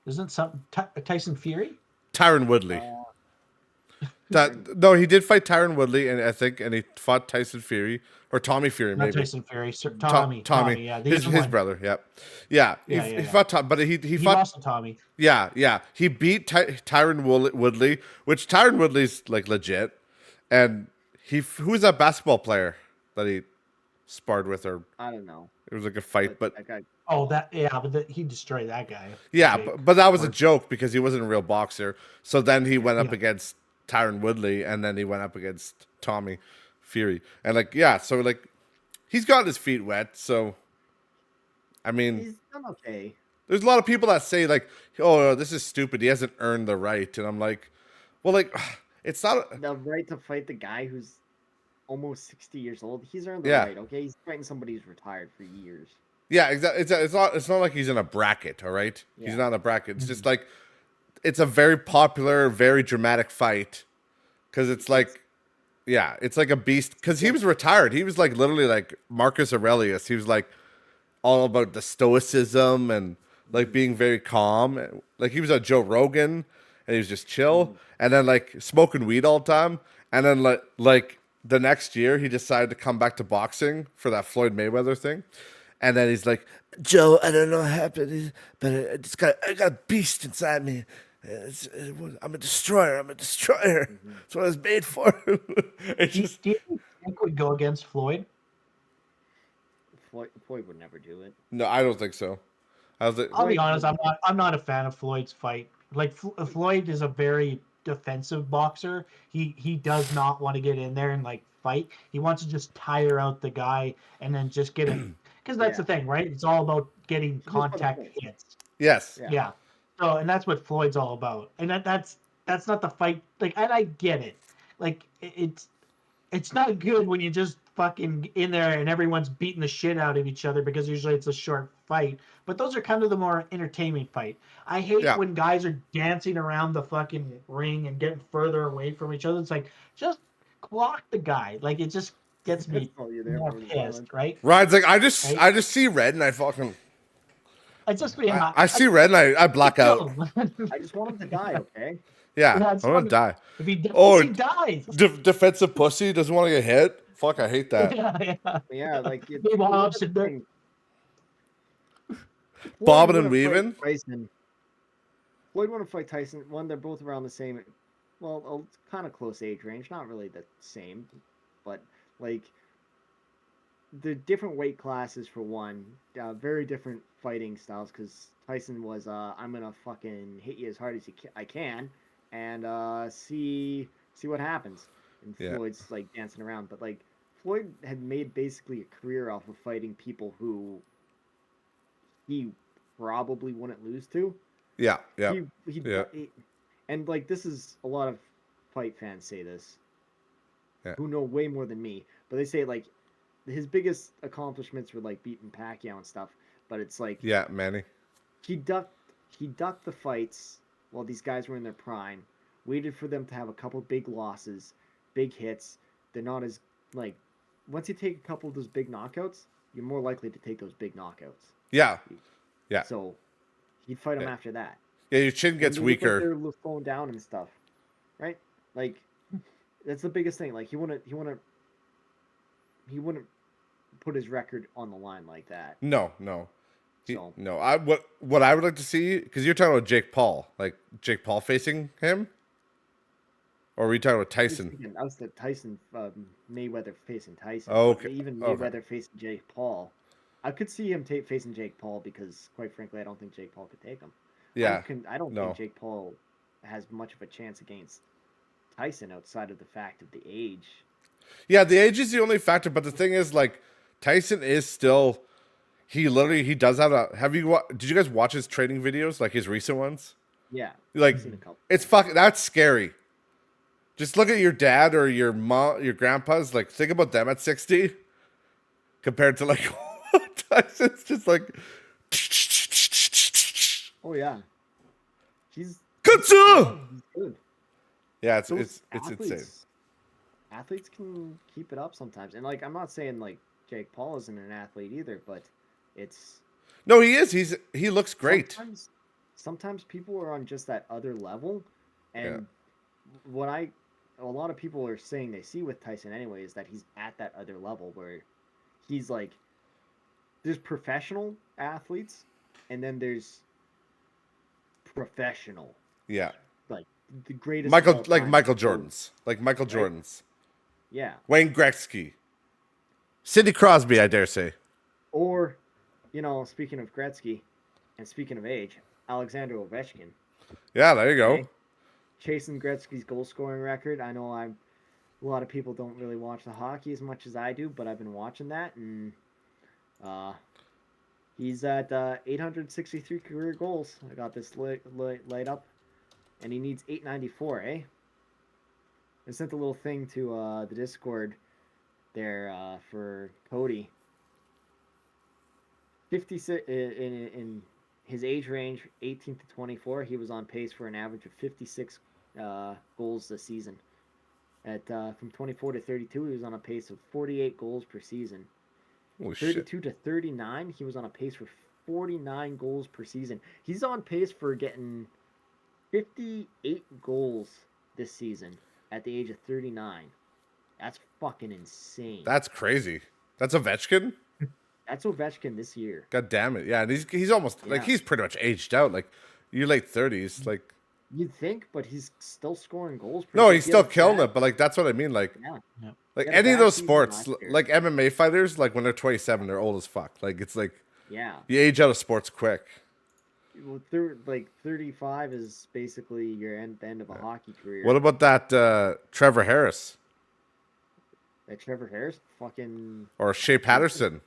isn't some Tyson Fury? Tyron Woodley. No, he did fight Tyron Woodley, and he fought Tyson Fury or Tommy Fury, maybe. Not Tyson Fury, Tommy. Yeah, his brother. Yeah. He fought Tom, but he fought lost to Tommy. Yeah. He beat Tyron Woodley, which Tyron Woodley's like legit, and who was that basketball player that he sparred with, or I don't know. It was like a fight, but that guy. Oh, he destroyed that guy. Yeah, but that was a joke because he wasn't a real boxer. So then he went up against Tyron Woodley, and then he went up against Tommy Fury, and so he's got his feet wet. So, I mean, he's done okay. There's a lot of people that say like, "Oh, this is stupid. He hasn't earned the right," and I'm like, "Well, it's not the right to fight the guy who's almost 60 years old. He's earned the right. Okay, he's fighting somebody who's retired for years." Yeah, exactly. It's not like he's in a bracket. All right, he's not in a bracket. It's just like it's a very popular, very dramatic fight because it's like, it's like a beast. Because he was retired. He was like literally like Marcus Aurelius. He was like all about the stoicism and like being very calm. Like he was a Joe Rogan and he was just chill and then like smoking weed all the time. And then like the next year he decided to come back to boxing for that Floyd Mayweather thing. And then he's like, "Joe, I don't know what happened, but I got a beast inside me. I'm a destroyer. That's what I was made for." Do you think would go against Floyd? Floyd would never do it. No, I don't think so. How's it? I'll be honest. I'm not a fan of Floyd's fight. Like Floyd is a very defensive boxer. He does not want to get in there and like fight. He wants to just tire out the guy and then just get him. Because that's the thing, right? It's all about getting contact hits. Yes. Yeah. So and that's what Floyd's all about. And that's not the fight. Like, and I get it. Like it's not good when you just fucking in there and everyone's beating the shit out of each other because usually it's a short fight. But those are kind of the more entertaining fight. I hate when guys are dancing around the fucking ring and getting further away from each other. It's like, just clock the guy. Like, it just gets me more pissed, right? Ryan's like, I just see red and I fucking. I see red and I black out. I just want him to die, okay? Yeah, I want to die. If he dies, he dies. Defensive pussy doesn't want to get hit. Fuck, I hate that. Yeah, like bobbing and weaving. Floyd want to fight Tyson. One, they're both around the same, well, kind of close age range. Not really the same, but like the different weight classes for one. Very different fighting styles. Because Tyson was, I'm gonna fucking hit you as hard as I can, and see what happens. And Floyd's like dancing around, but like Floyd had made basically a career off of fighting people who he probably wouldn't lose to. Yeah. And like, this is a lot of fight fans say this, who know way more than me, but they say like his biggest accomplishments were like beating Pacquiao and stuff. But it's like, Manny. He ducked the fights while these guys were in their prime. Waited for them to have a couple big losses, big hits. They're not as like, once you take a couple of those big knockouts, you're more likely to take those big knockouts. Yeah. So he'd fight them after that. Yeah, your chin gets weaker. They're slowing down and stuff, right? Like, that's the biggest thing. Like, he wouldn't put his record on the line like that. No. What I would like to see, because you're talking about Jake Paul, like Jake Paul facing him, or were you talking about Tyson? I was the Tyson, Mayweather facing Tyson. Oh, okay. Even Mayweather facing Jake Paul. I could see him facing Jake Paul because, quite frankly, I don't think Jake Paul could take him. Yeah. I don't think Jake Paul has much of a chance against Tyson outside of the fact of the age. Yeah, the age is the only factor, but the thing is, like, Tyson is still. He does have a. Did you guys watch his training videos, like his recent ones? Yeah. Like, it's fucking. That's scary. Just look at your dad or your mom, your grandpa's. Like, think about them at 60, compared to like Tyson's just like. Oh yeah. He's good. Yeah, it's athletes, insane. Athletes can keep it up sometimes, and like, I'm not saying like Jake Paul isn't an athlete either, but it's. No, he is. He looks great. Sometimes people are on just that other level, and what a lot of people are saying they see with Tyson anyway is that he's at that other level where he's like, there's professional athletes, and then there's professional. Yeah. Like the greatest. Michael Jordan's. Like Michael Jordan's. Yeah. Wayne Gretzky. Sidney Crosby, I dare say. Or, speaking of Gretzky, and speaking of age, Alexander Ovechkin. Yeah, there you go. Okay? Chasing Gretzky's goal-scoring record. I know a lot of people don't really watch the hockey as much as I do, but I've been watching that, and he's at 863 career goals. I got this light up, and he needs 894, eh? I sent a little thing to the Discord there for Cody. 56 in his age range, 18 to 24, he was on pace for an average of 56 goals this season. From 24 to 32, he was on a pace of 48 goals per season. Holy 32 to 39, he was on a pace for 49 goals per season. He's on pace for getting 58 goals this season at the age of 39. That's fucking insane. That's crazy. That's Ovechkin? That's Ovechkin this year. God damn it. Yeah, and he's almost like he's pretty much aged out. Like, you're late 30s, like you'd think, but he's still scoring goals. No, he's still killing it, but like that's what I mean. Like like any of those sports, like MMA fighters, like when they're 27, they're old as fuck. Like it's like you age out of sports quick. well, like 35 is basically your the end of a hockey career. What about that Trevor Harris Like Trevor Harris, fucking, or Shea Patterson?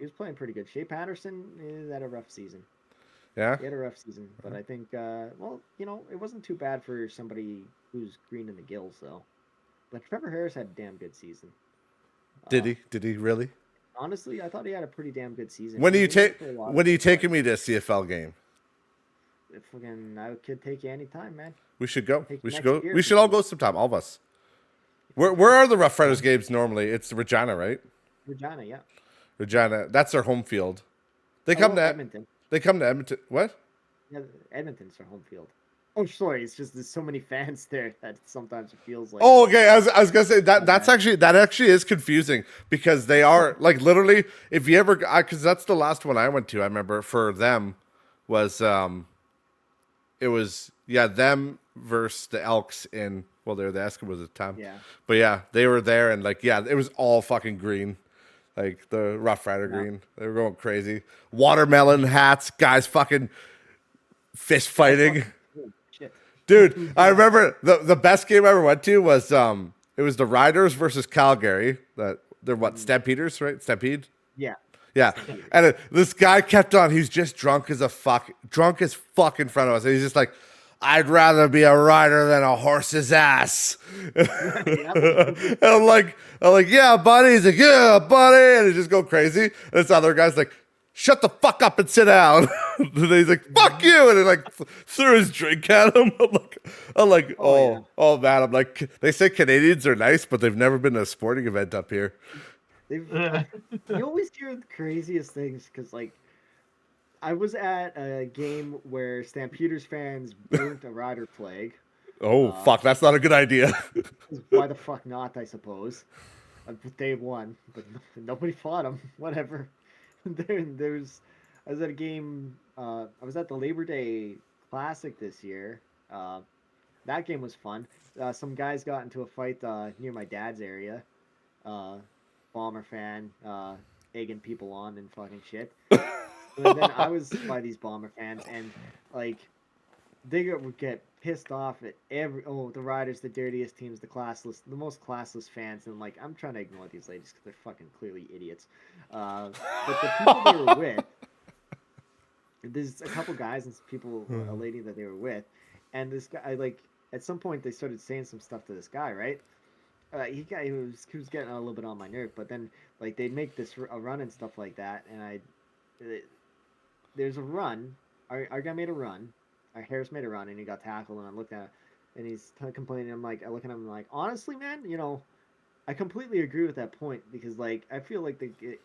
he was playing pretty good. Shea Patterson had a rough season. Yeah. He had a rough season, but I think, well, it wasn't too bad for somebody who's green in the gills, though. But Trevor Harris had a damn good season. Did he? Did he really? Honestly, I thought he had a pretty damn good season. When are He you was in take? for a lot When of are you good taking me to a CFL game? fights. Fucking, I could take you anytime, man. We should go. Take We you should next go. year We if should you all can. go sometime. All of us. Where are the Rough Riders games normally? It's Regina, right? Regina, yeah. Regina. That's their home field. They Oh, come well, to Edmonton. They come to Edmonton. What? Yeah, Edmonton's their home field. Oh, sorry. It's just there's so many fans there that sometimes it feels like. Oh, okay. I was gonna say that actually is confusing because they are like literally. If you ever, because that's the last one I went to. I remember for them was it was them versus the Elks in they were the Eskimos at the time. Yeah. But yeah, they were there and like it was all fucking green. Like the Rough Rider green. They were going crazy. Watermelon hats, guys fucking fist fighting. Oh, shit. Dude, I remember the best game I ever went to was it was the Riders versus Calgary. They're what, Stampeders, right? Stampede? Yeah. Yeah. And this guy kept on, he's just drunk as fuck in front of us. And he's just like, I'd rather be a rider than a horse's ass. And I'm like, yeah, buddy. He's like, yeah, buddy. And he just go crazy. And this other guy's like, shut the fuck up and sit down. And he's like, fuck you. And he like threw his drink at him. I'm like, oh man. I'm like, they say Canadians are nice, but they've never been to a sporting event up here. You always hear the craziest things because, like, I was at a game where Stampeders fans burnt a Rider flag. Oh, fuck. That's not a good idea. Why the fuck not, I suppose. They won, but nobody fought them. Whatever. I was at a game. I was at the Labor Day Classic this year. That game was fun. Some guys got into a fight near my dad's area. Bomber fan, egging people on and fucking shit. And then I was by these Bomber fans, and like they would get pissed off at the Riders, the dirtiest teams, the most classless fans, and like I'm trying to ignore these ladies because they're fucking clearly idiots. But the people they were with, there's a couple guys and a lady that they were with, and this guy, like at some point they started saying some stuff to this guy, right? He was getting a little bit on my nerve, but then like they'd make a run and stuff like that, and there's a run. Our guy made a run. Our Harris made a run, and he got tackled, and I looked at him, and he's complaining. I look at him like, honestly, man, I completely agree with that point because like I feel like the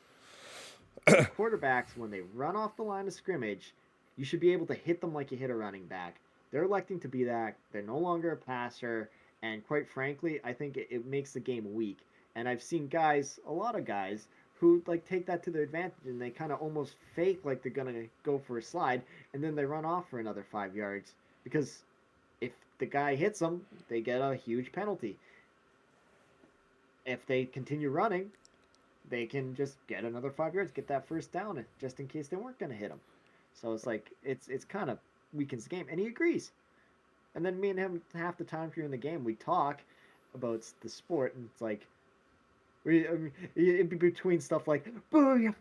quarterbacks when they run off the line of scrimmage, you should be able to hit them like you hit a running back. They're electing to be that. They're no longer a passer. And quite frankly, I think it makes the game weak. And I've seen a lot of guys, who like take that to their advantage and they kind of almost fake like they're gonna go for a slide, and then they run off for another 5 yards because if the guy hits them, they get a huge penalty. If they continue running, they can just get another 5 yards, get that first down, just in case they weren't gonna hit him. So it's like it's kind of weakens the game, and he agrees. And then me and him, half the time during the game, we talk about the sport, and it's like, in between stuff like, boo,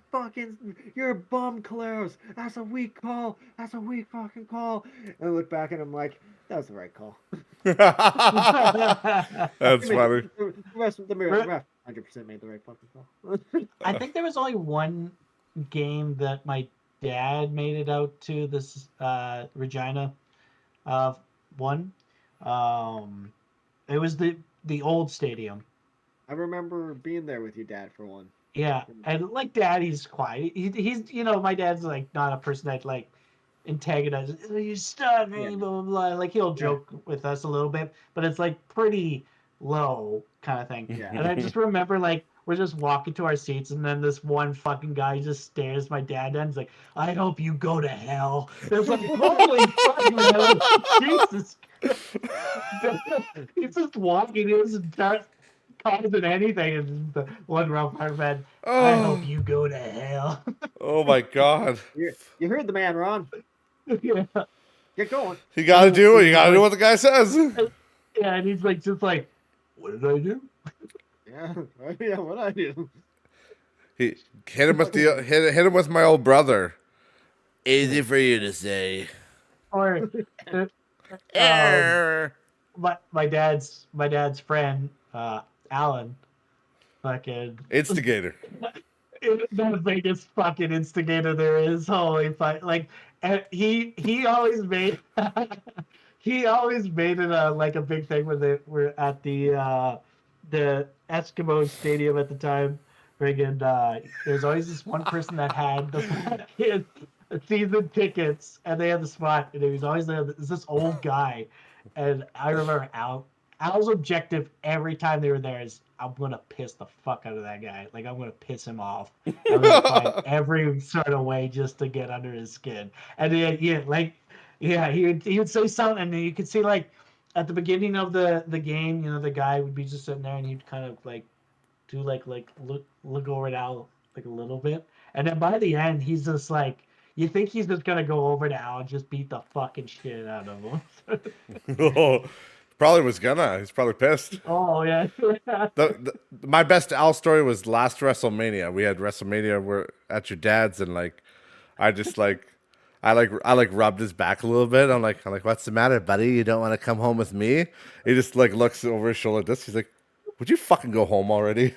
you're a bum, Caleros. That's a weak call. That's a weak fucking call. And I look back at him like, that was the right call. That's funny. The ref 100% made the right fucking call. I think there was only one game that my dad made it out to this Regina one. It was the old stadium. I remember being there with your dad for one. Yeah, and like Dad, he's quiet. He's my dad's like not a person that like antagonizes. You stop me, blah blah blah. Like he'll joke with us a little bit, but it's like pretty low kind of thing. Yeah. And I just remember like we're just walking to our seats, and then this one fucking guy just stares my dad down. He's like, "I hope you go to hell." It was like, holy fucking hell, Jesus! He's just walking. He doesn't start causing anything. And the one rough hard man, I hope you go to hell. Oh my god! You heard the man, Ron. Yeah. Get going. You gotta do it. You gotta do what the guy says. Yeah, and he's like, just like, what did I do? Yeah, yeah. What I do? He hit him with hit him with my old brother. Easy for you to say. Or, uh, um, Err. my dad's friend, Alan, fucking Instigator. the biggest fucking instigator there is. Holy fuck! Like, and he always made he always made it like a big thing when they were at the Eskimo Stadium at the time. Friggin' there's always this one person that had the fucking season tickets, and they had the spot, and he was always there. There's this old guy, and I remember Al's objective every time they were there is, I'm gonna piss the fuck out of that guy. Like, I'm gonna piss him off. I'm gonna find every sort of way just to get under his skin. And then, he would say something, and you could see, like, at the beginning of the game, the guy would be just sitting there, and he'd kind of like do like look over at Al like a little bit, and then by the end, he's just like, you think he's just gonna go over to Al and just beat the fucking shit out of him. Probably was gonna. He's probably pissed. Oh yeah. My best Al story was last WrestleMania. We had WrestleMania. We're at your dad's, and like, I just like, I rubbed his back a little bit. I'm like, what's the matter, buddy? You don't want to come home with me? He just like looks over his shoulder at this. He's like, would you fucking go home already?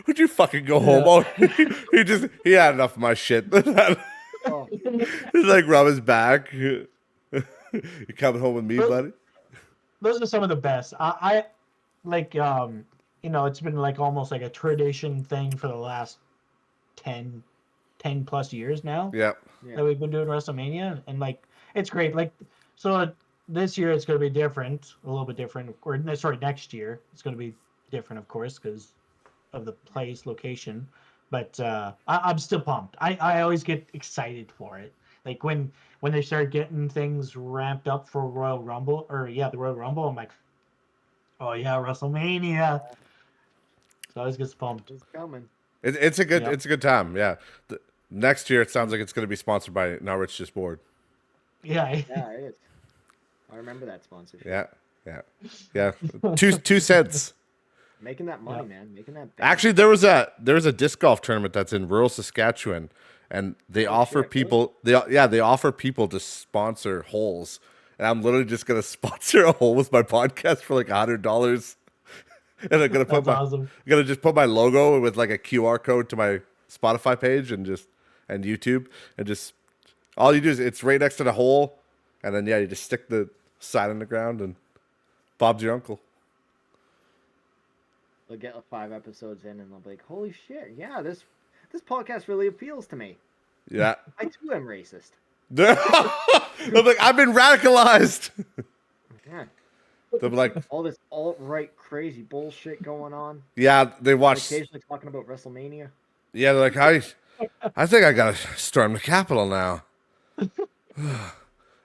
Would you fucking go home already? He had enough of my shit. Oh, He's like rub his back. You coming home with me, buddy? Those are some of the best. I like it's been like almost like a tradition thing for the last 10 plus years now. Yeah. yeah. That we've been doing WrestleMania, and like, it's great. Like, so this year it's going to be different, a little bit different. Or sorry, next year it's going to be different, of course, because of the place, location. But I'm still pumped. I always get excited for it. Like, when they start getting things ramped up for Royal Rumble, the Royal Rumble, I'm like, oh yeah, WrestleMania. So I always gets pumped. It's coming. It's a good time. Yeah. Next year it sounds like it's going to be sponsored by Now Rich Just Bored. Yeah. Yeah, it is. I remember that sponsorship. Yeah. 2 cents. Making that money, man. Making that. Bang. Actually, there was a disc golf tournament that's in rural Saskatchewan, and they offer people they offer people to sponsor holes, and I'm literally just gonna sponsor a hole with my podcast for like $100, and I'm gonna just put my logo with like a QR code to my Spotify page and YouTube, and just all you do is it's right next to the hole, and then you just stick the sign in the ground, and Bob's your uncle. They'll get 5 episodes in, and they'll be like, "Holy shit! Yeah, this podcast really appeals to me." Yeah. I too am racist. I'm like, I've been radicalized. Yeah. They're like, all this alt-right crazy bullshit going on. Yeah, they watch. Occasionally talking about WrestleMania. Yeah, they're like, I think I gotta storm the Capitol now.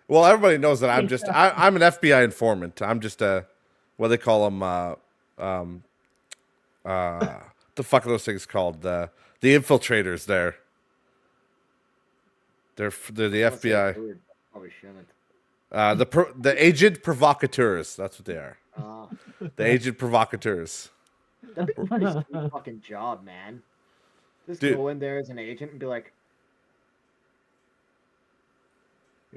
Well, everybody knows that I'm an FBI informant. I'm just what they call them, the fuck are those things called? The infiltrators there. They're the FBI. Probably shouldn't. The agent provocateurs. That's what they are. The agent provocateurs. That'd be a pretty sweet fucking job, man. Just go in there as an agent and be like,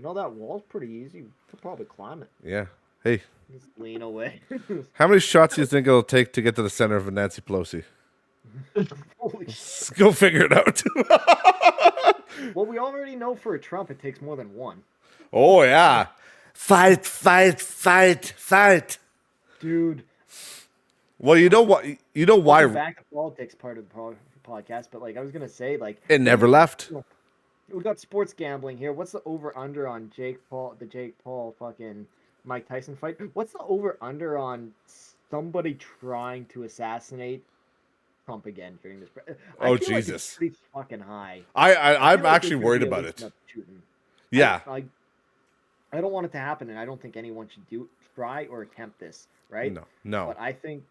that wall's pretty easy. You could probably climb it. Yeah. Hey. Just lean away. How many shots do you think it'll take to get to the center of Nancy Pelosi? Holy shit. Go figure it out. Well, we already know for a Trump it takes more than one. Oh, yeah. Fight. Dude. Well, you know what? You know why? Back to politics part of the podcast, but like I was going to say, like... It never left. We got sports gambling here. What's the over-under on Jake Paul fucking Mike Tyson fight? What's the over-under on somebody trying to assassinate Trump again during this? Oh, Jesus. Like it's pretty fucking high. I'm actually worried about it. Yeah. I don't want it to happen, and I don't think anyone should try or attempt this, right? No. But I think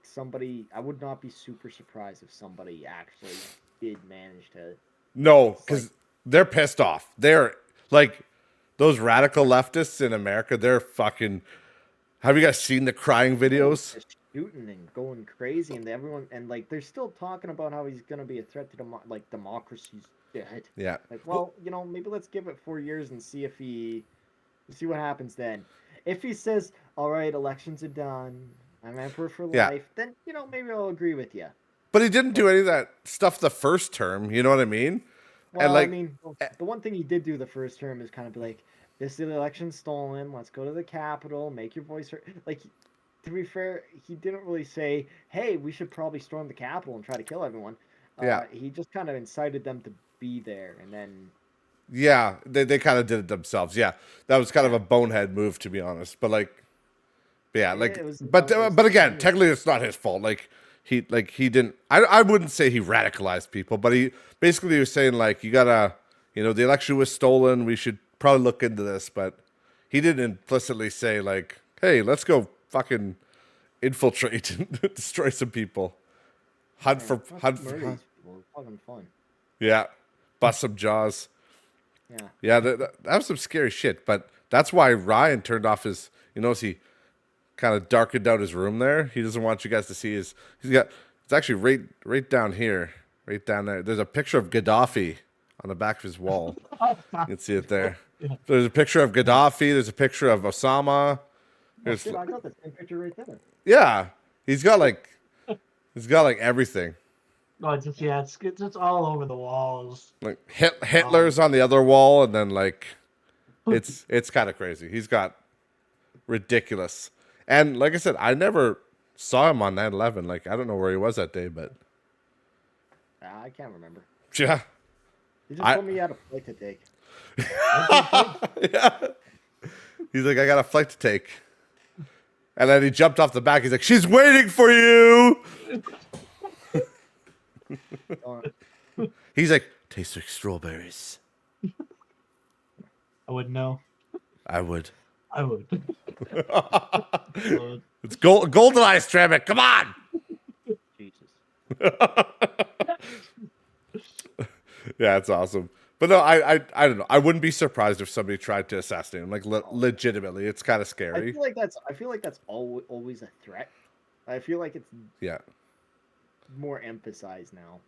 I would not be super surprised if somebody actually did manage to. No, because they're pissed off. They're like those radical leftists in America. They're fucking. Have you guys seen the crying videos? Just shooting and going crazy, and everyone and like they're still talking about how he's gonna be a threat to democracy's dead. Yeah. Like, well, maybe let's give it 4 years and see what happens then. If he says, "All right, elections are done, I'm emperor for life," then maybe I'll agree with you. But he didn't do any of that stuff the first term. You know what I mean? Well, and like, I mean, the one thing he did do the first term is kind of be like, "This election stolen. Let's go to the Capitol, make your voice heard." Like, to be fair, he didn't really say, "Hey, we should probably storm the Capitol and try to kill everyone." He just kind of incited them to be there, and then. Yeah, they kind of did it themselves. Yeah, that was kind of a bonehead move, to be honest. But but again, technically, it's not his fault. He didn't. I wouldn't say he radicalized people, but he basically was saying like, you gotta, the election was stolen. We should probably look into this. But he didn't implicitly say like, hey, let's go fucking infiltrate and destroy some people. Hunt for fucking fun. Yeah, bust some jaws. Yeah, that was some scary shit. But that's why Ryan turned off his. He kind of darkened out his room there. He doesn't want you guys to see his. It's actually right down here, right down there. There's a picture of Gaddafi on the back of his wall. You can see it there. Yeah. There's a picture of Gaddafi. There's a picture of Osama. I got the same picture right there. Yeah, he's got everything. Oh, it's all over the walls. Like Hitler's on the other wall, and then like, it's kind of crazy. He's got ridiculous. And like I said, I never saw him on 9/11. Like, I don't know where he was that day, but I can't remember. Yeah, He just told me he had a flight to take. Yeah, he's like, I got a flight to take, and then he jumped off the back. He's like, she's waiting for you. He's like, tastes like strawberries. I wouldn't know. I would. It's golden eyes, Trevor. Come on. Jesus. Yeah, it's awesome. But no, I don't know. I wouldn't be surprised if somebody tried to assassinate him. Like legitimately, it's kind of scary. I feel like that's always a threat. I feel like it's more emphasized now.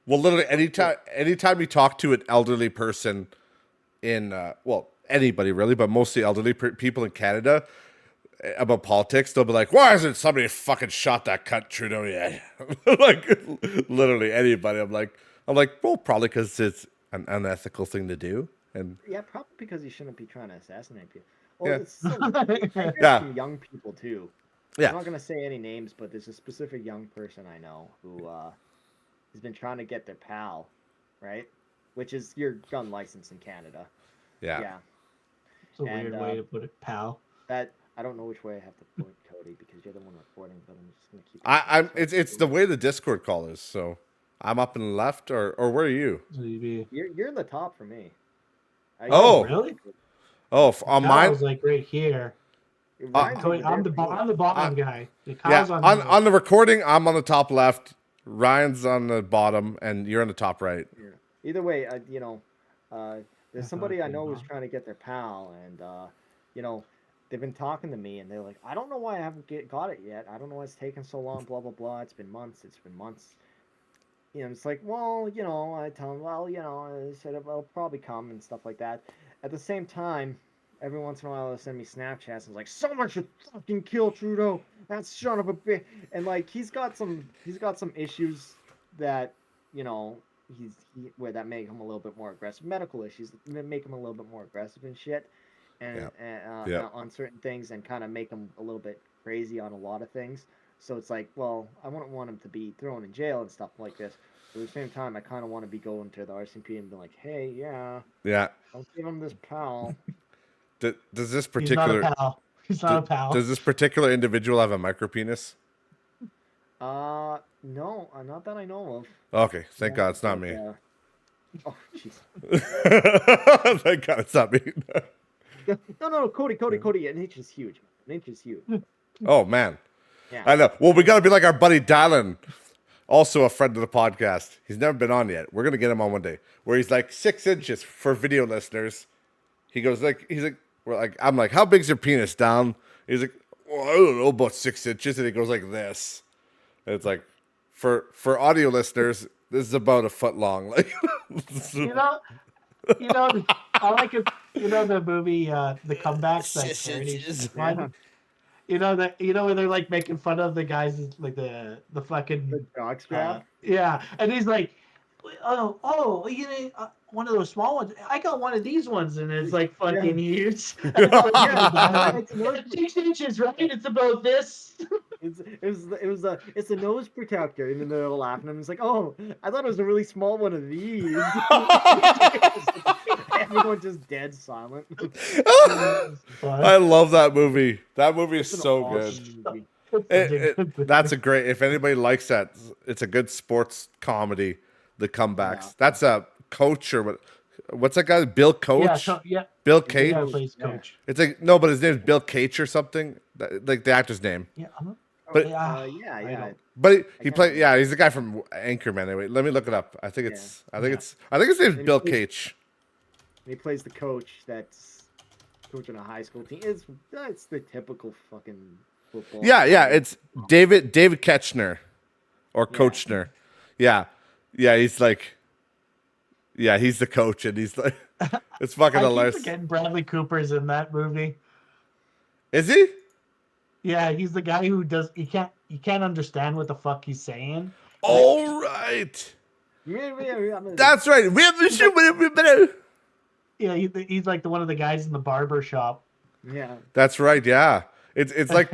Well, literally, anytime you talk to an elderly person in, anybody really, but mostly elderly people in Canada about politics, they'll be like, why hasn't somebody fucking shot that cunt Trudeau yet? Like, literally anybody. I'm like, well, probably because it's an unethical thing to do. And yeah, probably because you shouldn't be trying to assassinate people. Well, yeah. It's some young people too. Yeah. I'm not going to say any names, but there's a specific young person I know who has been trying to get their PAL, right? Which is your gun license in Canada. Yeah. It's a weird way to put it, PAL. That I don't know which way I have to put it, Cody, because you're the one recording, but I'm just going to keep it's the way the Discord call is, so I'm up in the left, or where are you? You're in the top for me. Oh, really? Oh, on mine? I was like right here. I'm the bottom guy. On the recording, I'm on the top left. Ryan's on the bottom, and you're on the top right. Yeah. Either way, there's somebody I know who's trying to get their PAL, and they've been talking to me, and they're like, I don't know why I haven't got it yet. I don't know why it's taken so long. Blah blah blah. It's been months. It's like, well, I tell them, well, I said it'll probably come and stuff like that. At the same time, every once in a while they'll send me Snapchats and like, someone should fucking kill Trudeau. That son of a bitch. And like, he's got some issues that, where that make him a little bit more aggressive. Medical issues that make him a little bit more aggressive and shit. And on certain things, and kind of make him a little bit crazy on a lot of things. So it's like, well, I wouldn't want him to be thrown in jail and stuff like this. But at the same time, I kind of want to be going to the RCMP and be like, hey, I'll give him this PAL. Does this particular... He's not a pal. Does this particular individual have a micropenis? No, not that I know of. Okay, thank God it's not me. Oh, jeez. Thank God it's not me. No, Cody, an inch is huge. An inch is huge. Oh, man. Yeah. I know. Well, we got to be like our buddy Dylan. also a friend of the podcast. He's never been on yet. We're gonna get him on one day. Where he's like 6 inches for video listeners. He goes like I'm like, how big's your penis down? He's like, well, I don't know, about 6 inches, and he goes like this. And it's like, for audio listeners, this is about a foot long. Like, You know, I like it. You know the movie, The Comeback, that parody one. You know when they're like making fun of the guys, like the fucking The dog strap. yeah, and he's like, oh, you know, one of those small ones. I got one of these ones, and it's like fucking huge. It's 6 inches, right? It's about this. It's a nose protector, and then they're laughing, and it's like, oh, I thought it was a really small one of these. Everyone just dead silent. I love that movie. That movie is It's an so awesome good. movie. That's a great. If anybody likes that, it's a good sports comedy. The Comebacks. Yeah. That's a coach or what? What's that guy? Bill Coach. Yeah. Bill Cage. Yeah, plays coach. It's like no, but his name's Bill Cage or something. Like the actor's name. Yeah. But yeah. But he played. Yeah, he's the guy from Anchorman. Anyway, let me look it up. I think it's. I think his name's Bill Cage. He plays the coach that's coaching a high school team. It's the typical fucking football. Yeah. It's David Ketchner, or Coachner. Yeah. He's like. Yeah, he's the coach, and he's like, it's fucking hilarious. I keep forgetting Bradley Cooper's in that movie. Is he? Yeah, he's the guy who does. You can't understand what the fuck he's saying. All right. That's right. Yeah, he's like one of the guys in the barber shop. Yeah. That's right. Yeah. It's like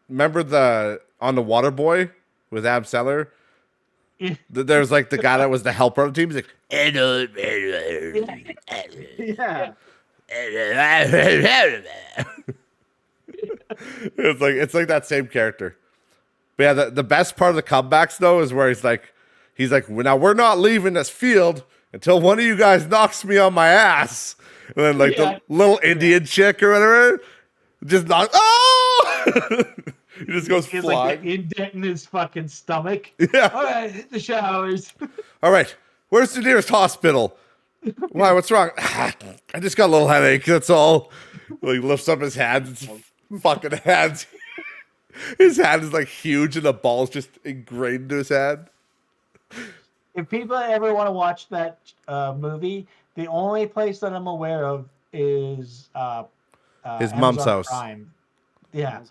remember the On the Water Boy with Ab Seller? There's like the guy that was the helper of the team. He's like, Yeah. it's like that same character. But yeah, the best part of the comebacks though is where he's like, now we're not leaving this field until one of you guys knocks me on my ass. And then like the little Indian chick or whatever just knocks. Oh! He just goes He's flying. like indent in his fucking stomach. Yeah. All right, hit the showers. All right. Where's the nearest hospital? Why? What's wrong? I just got a little headache. That's all. Like lifts up his hands. His fucking hands. His hand is like huge, and the ball's just ingrained into his hand. If people ever want to watch that movie, the only place that I'm aware of is his Amazon mom's house. Prime. Yeah.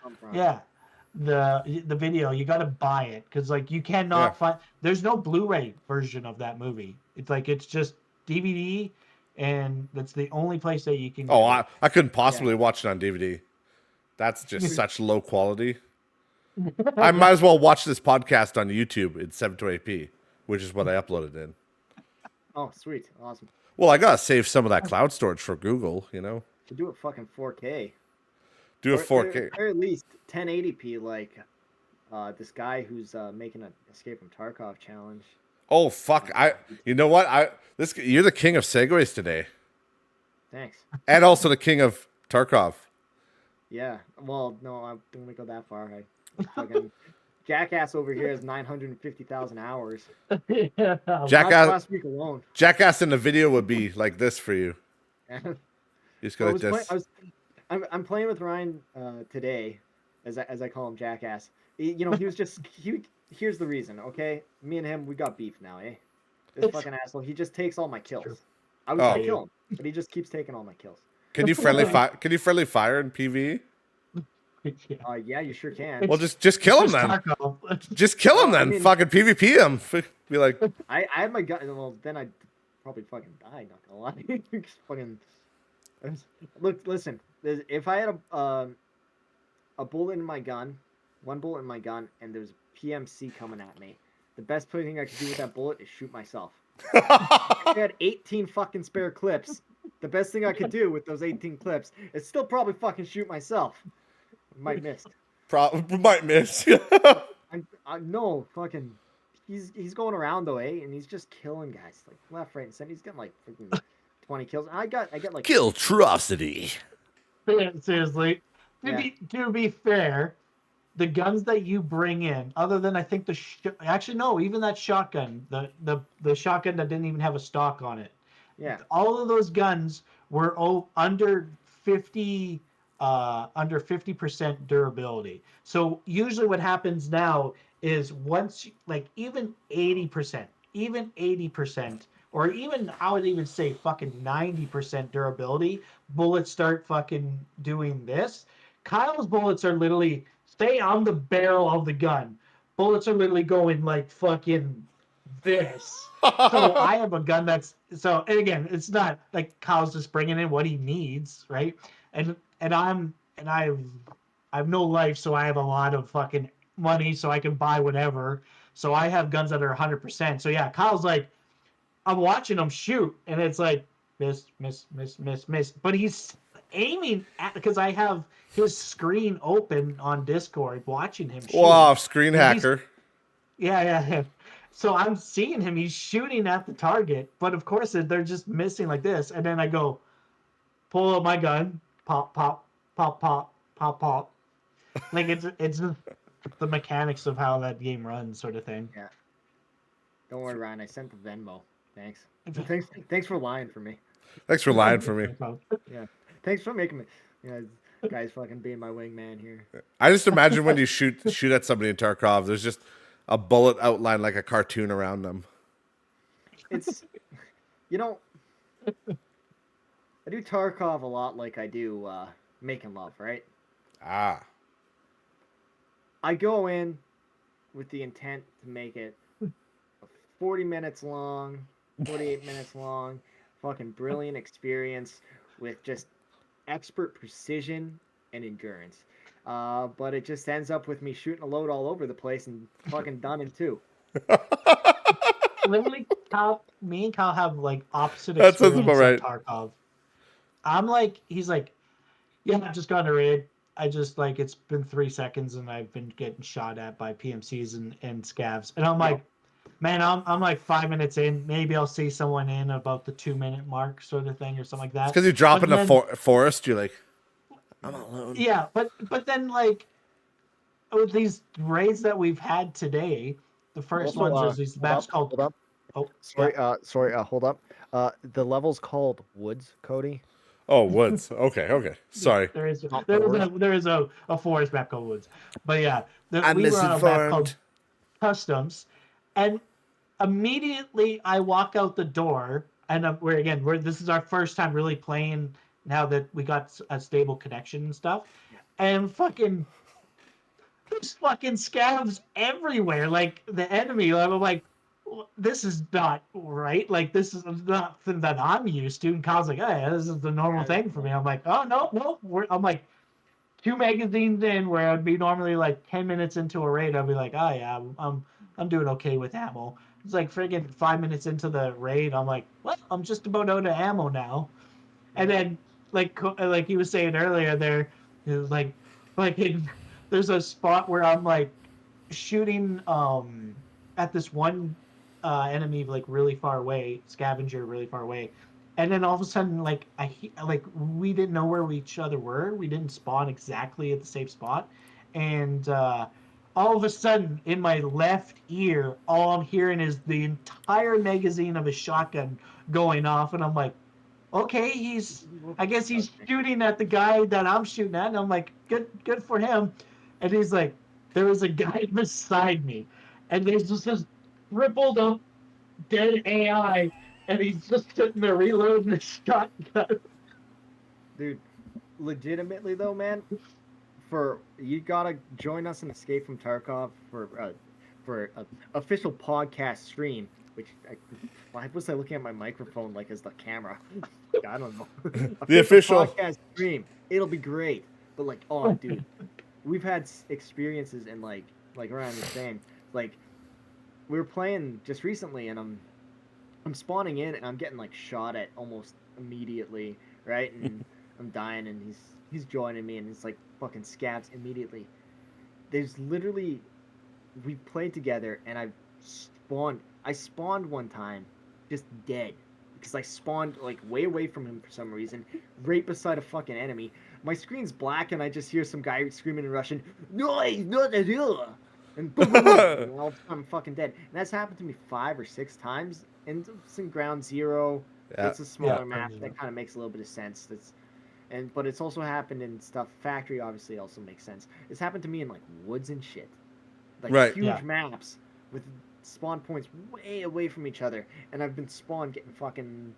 The video, you got to buy it because like you cannot find. There's no Blu-ray version of that movie. It's just DVD, and that's the only place that you can. Oh, I couldn't possibly watch it on DVD. That's just such low quality. I might as well watch this podcast on YouTube in 720p, which is what I uploaded in. Oh, sweet, awesome. Well, I gotta save some of that cloud storage for Google. You know, to do it fucking 4K. Do a 4K. Or at least 1080p, like this guy who's making an Escape from Tarkov challenge. Oh fuck! You know what? You're the king of segues today. Thanks. And also the king of Tarkov. Yeah. Well, no, I don't want to go that far. Fucking Jackass over here has 950,000 hours. Jackass last week alone. Jackass in the video would be like this for you. You just go like this. I'm playing with Ryan today, as I call him Jackass. He was just here's the reason, okay? Me and him, we got beef now, eh? This fucking asshole, he just takes all my kills. I was gonna kill him, but he just keeps taking all my kills. Can you friendly fire in PvE? Yeah, you sure can. Well, just kill him then. Just kill him then. I mean, fucking PvP him. Be like. I had my gun. Well, then I'd probably fucking die. Not gonna lie. Fucking. Look, listen. If I had a bullet in my gun, one bullet in my gun, and there's PMC coming at me, the best thing I could do with that bullet is shoot myself. If I had 18 fucking spare clips, the best thing I could do with those 18 clips is still probably fucking shoot myself. Might miss. Might miss. No, fucking. He's going around though, eh? And he's just killing guys like left, right, and center. He's got like freaking 20 kills. I get like Killtrocity. Seriously, to be fair, the guns that you bring in, other than I think actually no, even that shotgun, the shotgun that didn't even have a stock on it. Yeah. All of those guns were under 50% durability. So usually what happens now is once like even 80%, or even I would even say fucking 90% durability, bullets start fucking doing this. Kyle's bullets are literally stay on the barrel of the gun. Bullets are literally going like fucking this. So I have a gun that's so, and again, it's not like Kyle's just bringing in what he needs, right? And I have no life, so I have a lot of fucking money, so I can buy whatever. So I have guns that are 100%. So yeah, Kyle's like, I'm watching him shoot, and it's like miss, miss, miss, miss, miss. But he's aiming at because I have his screen open on Discord, watching him shoot. Wow, screen And hacker. yeah. So I'm seeing him. He's shooting at the target, but of course they're just missing like this. And then I go, pull out my gun, pop, pop, pop, pop, pop, pop. Like it's just the mechanics of how that game runs, sort of thing. Yeah. Don't worry, Ryan. I sent the Venmo. Thanks. Thanks for lying for me. Thanks for lying for me. Yeah. Thanks for making me. Guys, fucking being my wingman here. I just imagine when you shoot at somebody in Tarkov, there's just a bullet outlined like a cartoon around them. It's, you know, I do Tarkov a lot like I do Making Love, right? Ah. I go in with the intent to make it 40 minutes long, 48 minutes long, fucking brilliant experience with just expert precision and endurance. But it just ends up with me shooting a load all over the place and fucking done in two. Literally, me and Kyle have like opposite That sounds experience about at Tarkov. I'm like, he's like, yeah, I just got a raid. I just like it's been 3 seconds and I've been getting shot at by PMCs and scavs, and I'm like, man, I'm like 5 minutes in. Maybe I'll see someone in about the 2-minute mark, sort of thing, or something like that. It's because you drop in the forest. You're like, I'm alone. Yeah, but then like with these raids that we've had today, the first Also, ones is these maps called. Hold up. Oh, Sorry, hold up. The level's called Woods, Cody. Oh, woods. Okay. Sorry. There is a forest map called Woods, but yeah, I'm we were on a map called misinformed. Customs, and immediately I walk out the door, and this is our first time really playing now that we got a stable connection and stuff, and fucking there's fucking scavs everywhere, like the enemy. I'm like, this is not right. Like this is not something that I'm used to. And Kyle's like, hey, this is the normal thing for me. I'm like, oh no. I'm like 2 magazines in, where I'd be normally like 10 minutes into a raid. I'd be like, oh yeah, I'm doing okay with ammo. It's like friggin' 5 minutes into the raid. I'm like, well, I'm just about out of ammo now. And then like he was saying earlier, there is like there's a spot where I'm like shooting at this one enemy like really far away, scavenger really far away, and then all of a sudden like we didn't know where each other were. We didn't spawn exactly at the same spot, and all of a sudden in my left ear, all I'm hearing is the entire magazine of a shotgun going off, and I'm like, okay, I guess he's shooting at the guy that I'm shooting at, and I'm like, good for him. And he's like, there was a guy beside me, and there's just this crippled up dead AI, and he's just sitting there reloading the shotgun. Dude, legitimately though, man, you gotta join us in Escape from Tarkov for an official podcast stream. Which why was I looking at my microphone like as the camera? I don't know. The official podcast stream. It'll be great. But like, oh, dude, we've had experiences in like Ryan was saying, like we were playing just recently, and I'm spawning in, and I'm getting like shot at almost immediately, right? And I'm dying, and he's joining me, and it's like fucking scabs immediately. There's literally, we played together, and I spawned one time, just dead, because I spawned like way away from him for some reason, right beside a fucking enemy. my screen's black, and I just hear some guy screaming in Russian, "No, he's not a dealer," and boom, boom, boom, and all of a sudden I'm fucking dead. And that's happened to me 5 or 6 times. And it's in Ground Zero. Yeah. It's a smaller Yeah. map that kind of makes a little bit of sense. But it's also happened in stuff. Factory obviously also makes sense. It's happened to me in like woods and shit, like Right. huge Yeah. maps with spawn points way away from each other, and I've been spawned getting fucking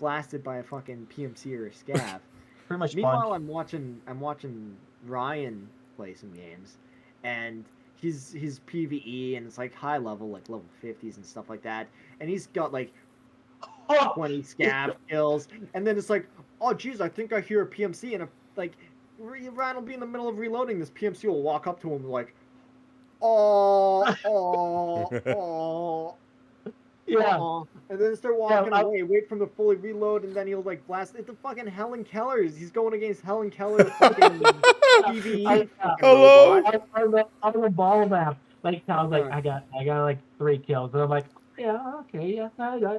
blasted by a fucking PMC or a scav. Pretty much Meanwhile, spawned. I'm watching Ryan play some games, and he's PVE, and it's like high level, like level 50s and stuff like that, and he's got like 20 scav kills, and then it's like, oh geez, I think I hear a PMC, and like Ryan will be in the middle of reloading, this PMC will walk up to him like, oh, Yeah. and then start walking I- away, wait for him to fully reload, and then he'll like blast. It's the fucking Helen Keller's. He's going against Helen Keller's fucking PvE. I- fucking Hello? robot. On the ball map, like I was like, Yeah. I got like 3 kills, and I'm like, yeah, okay, yeah,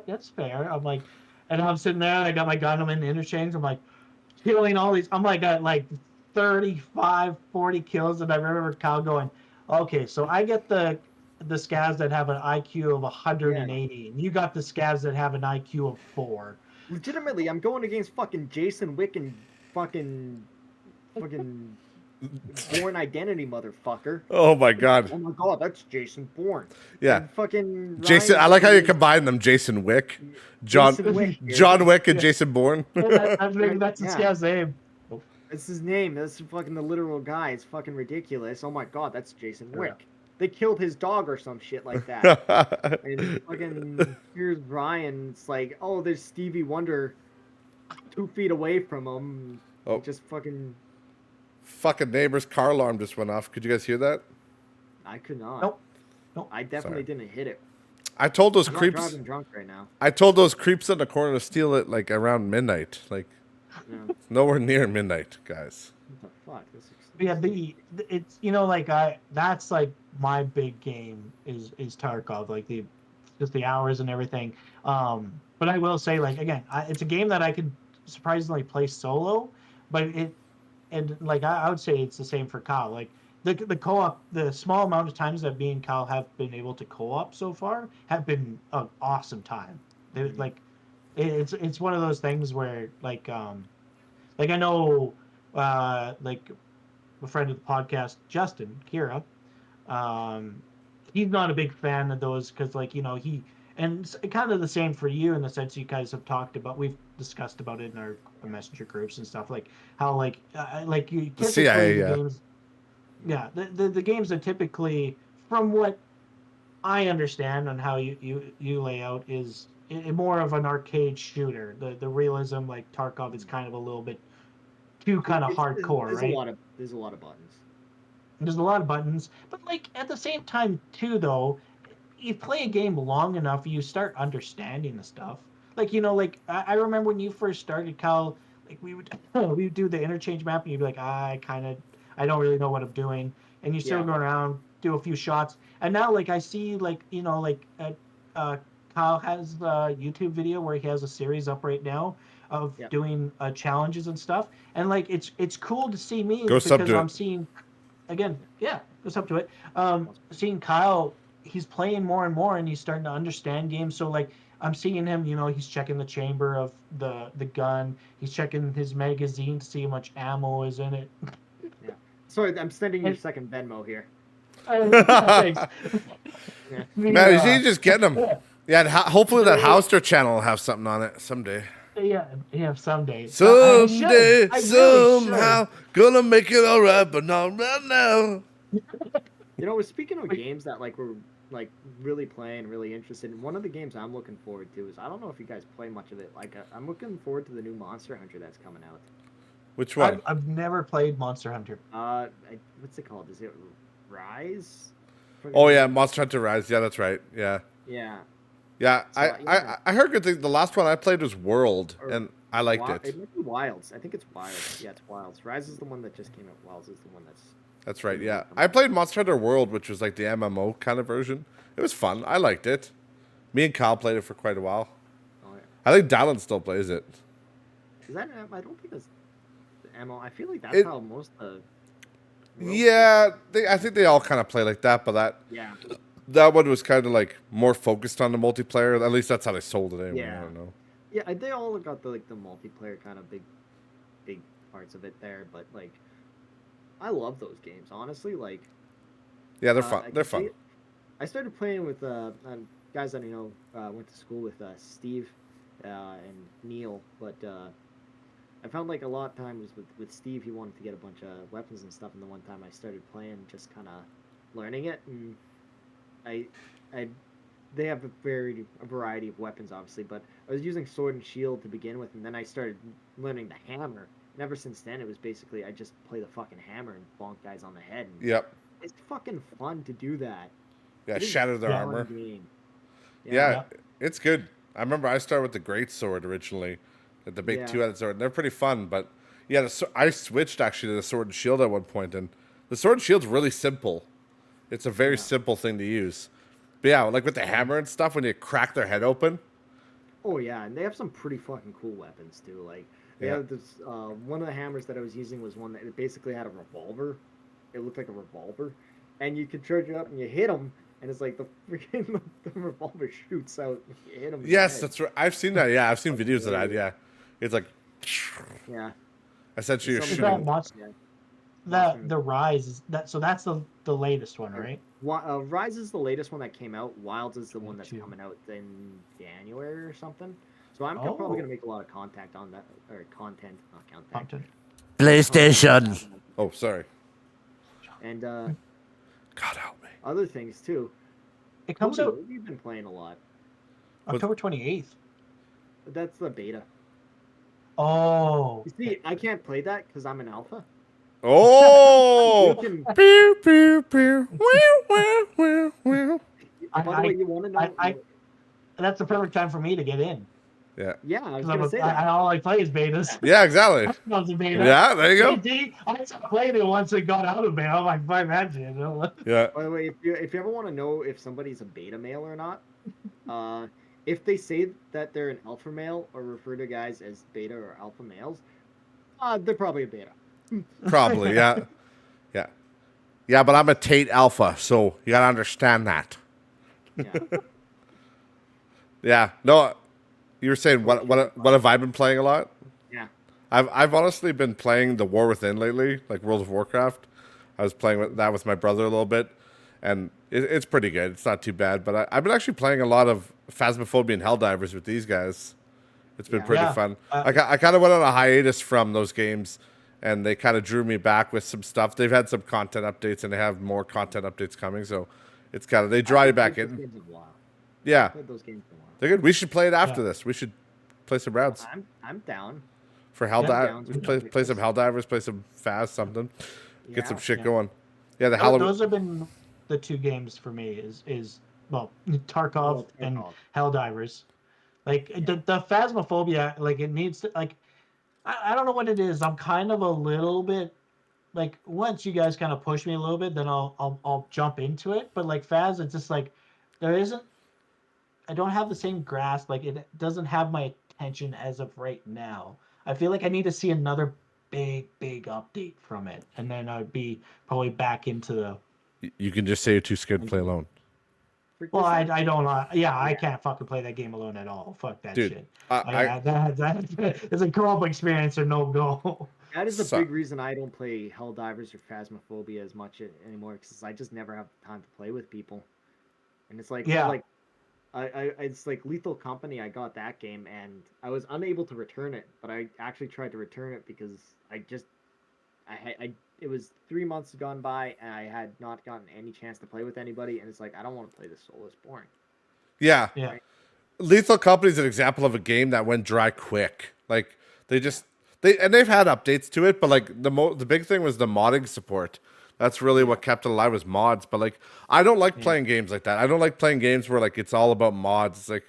that's fair. I'm like, and I'm sitting there, and I got my gun, I'm in the interchange, I'm like, killing all these. I'm like, got like 35, 40 kills, and I remember Kyle going, okay, so I get the scavs that have an IQ of 180, and you got the scavs that have an IQ of 4. Legitimately, I'm going against fucking Jason Wick and fucking Born Identity, motherfucker. Oh my god. Oh my god, that's Jason Bourne. Yeah. And fucking Jason, Ryan I like how you is combine them. Jason Wick, John Jason Wick, dude. John Wick, and Jason Bourne. I think that's the Yeah. scav's name. That's his name. That's fucking the literal guy. It's fucking ridiculous. Oh my god, that's Jason Yeah. Wick. They killed his dog or some shit like that. And fucking here's Ryan. It's like, oh, there's Stevie Wonder 2 feet away from him. Oh. Just fucking. Fucking neighbor's car alarm just went off. Could you guys hear that? I could not. Nope. I definitely Sorry. didn't hit it. I told those I'm not creeps. driving drunk right now. I told those creeps in the corner to steal it like around midnight. Like Yeah. nowhere near midnight, guys. What the fuck? Yeah, it's like that's like my big game is Tarkov, like just the hours and everything. But I will say, like, again, it's a game that I could surprisingly play solo, but I would say it's the same for Kyle. Like the co-op, the small amount of times that me and Kyle have been able to co-op so far have been an awesome time. Like it's one of those things where like I know like a friend of the podcast, Justin Kira, he's not a big fan of those because and it's kind of the same for you in the sense you guys have talked about, we've discussed about it in our messenger groups and stuff, like how like you The CIA, the games, the games that typically, from what I understand on how you lay out, is more of an arcade shooter. The realism, like Tarkov, is kind of a little bit too kind of hardcore, there's right? There's a lot of buttons. There's a lot of buttons, but like at the same time too, though, you play a game long enough, you start understanding the stuff. Like I remember when you first started, Kyle. Like we would do the interchange map, and you'd be like, I don't really know what I'm doing, and you still go around, do a few shots, and now like I see Kyle has a YouTube video where he has a series up right now of doing challenges and stuff, and like it's cool to see me Go sub because to I'm it. seeing, again, goes up to it. Seeing Kyle, he's playing more and more, and he's starting to understand games. So like I'm seeing him, he's checking the chamber of the gun, he's checking his magazine to see how much ammo is in it. Yeah. Sorry, I'm sending you a second Venmo here. Thanks. Man, you just get them. Yeah, and hopefully that Houster channel will have something on it someday. Yeah, someday. Someday, I really somehow, gonna make it all right, but not right now. Speaking of games that like we're like really playing, really interested in, one of the games I'm looking forward to is, I don't know if you guys play much of it. Like I'm looking forward to the new Monster Hunter that's coming out. Which one? I've never played Monster Hunter. What's it called? Is it Rise? Oh yeah, Monster Hunter Rise. Yeah, that's right. Yeah. Yeah. Yeah, So, I heard good things. The last one I played was World, and I liked it. It might be Wilds. I think it's Wilds. Yeah, it's Wilds. Rise is the one that just came out. Wilds is the one that's. That's right. Yeah, I played Monster Hunter World, which was like the MMO kind of version. It was fun. I liked it. Me and Kyle played it for quite a while. Oh, yeah. I think Dallin still plays it. Is that? I don't think that's ammo. I feel like that's how most of the Yeah, I think they all kind of play like that, but yeah. that one was kind of like more focused on the multiplayer. At least that's how they sold it anyway. Yeah. I don't know. Yeah, they all got the multiplayer kind of big parts of it there, but like I love those games, honestly. Like Yeah, they're fun. They're fun. I started playing with guys that I know went to school with Steve and Neil, but I found like a lot of times with Steve, he wanted to get a bunch of weapons and stuff, and the one time I started playing, just kind of learning it, and I they have a variety of weapons, obviously, but I was using sword and shield to begin with, and then I started learning the hammer. And ever since then, it was basically I just play the fucking hammer and bonk guys on the head. And Yep. it's fucking fun to do that. Yeah, shatter their armor. Game. Yeah, it's good. I remember I started with the great sword originally, the big two-headed sword. And they're pretty fun, but yeah, I switched actually to the sword and shield at one point, and the sword and shield's really simple. It's a very simple thing to use. But yeah, like with the hammer and stuff, when you crack their head open. Oh yeah, and they have some pretty fucking cool weapons too. Like they have this one of the hammers that I was using was one that it basically had a revolver. It looked like a revolver, and you could charge it up and you hit them, and it's like the freaking the revolver shoots out. And you hit them. Yes, that's right. I've seen that. Yeah, I've seen videos of that. Yeah, it's like essentially you're shooting. The Rise is that. So that's the latest one, right? Rise is the latest one that came out. Wilds is the one that's coming out in January or something. So I'm probably gonna make a lot of content, not content. PlayStation. Oh, sorry. And God help me. Other things too. It comes out. We've been playing a lot. October 28th. That's the beta. Oh. You see, I can't play that because I'm an alpha. Oh! Pew, pew, pew. By the way, you want to know? That's the perfect time for me to get in. Yeah. Yeah, I was gonna say that. All I play is betas. Yeah, exactly. Beta. Yeah, there you go. I played it once it got out of beta. I'm like, fuck that shit. Yeah. By the way, if you ever want to know if somebody's a beta male or not, if they say that they're an alpha male or refer to guys as beta or alpha males, they're probably a beta. Probably, yeah. Yeah. Yeah, but I'm a Tate Alpha, so you gotta understand that. Yeah. Yeah. No, you were saying what have I been playing a lot? Yeah. I've honestly been playing The War Within lately, like World of Warcraft. I was playing that with my brother a little bit, and it's pretty good. It's not too bad, but I've been actually playing a lot of Phasmophobia and Helldivers with these guys. It's been pretty fun. I kind of went on a hiatus from those games, and they kind of drew me back with some stuff. They've had some content updates, and they have more content updates coming. So it's kind of they draw you back in. Yeah, those games in a while. They're good. We should play it after this. We should play some rounds. I'm down for Helldivers. Play some Helldivers. Play some Phas something. Get some shit going. Yeah, the Halloween. Those have been the two games for me. Is Tarkov and Helldivers. Like the Phasmophobia, like it needs to like. I don't know what it is. I'm kind of a little bit like once you guys kind of push me a little bit, then I'll jump into it. But like Phas, it's just like there isn't. I don't have the same grasp. Like it doesn't have my attention as of right now. I feel like I need to see another big update from it, and then I'd be probably back into the. You can just say you're too scared to play alone. Well, I don't. I can't fucking play that game alone at all. Fuck that shit. That it's a co-op experience or no go. That is a big reason I don't play Helldivers or Phasmophobia as much anymore, because I just never have time to play with people. And it's like, it's like Lethal Company. I got that game and I was unable to return it, but I actually tried to return it because it was 3 months gone by and I had not gotten any chance to play with anybody, and it's like I don't want to play this solo. It's boring. Yeah. Yeah. Lethal Company is an example of a game that went dry quick. Like they've had updates to it, but like the big thing was the modding support. That's really what kept it alive was mods. But like I don't like playing games like that. I don't like playing games where like it's all about mods. It's like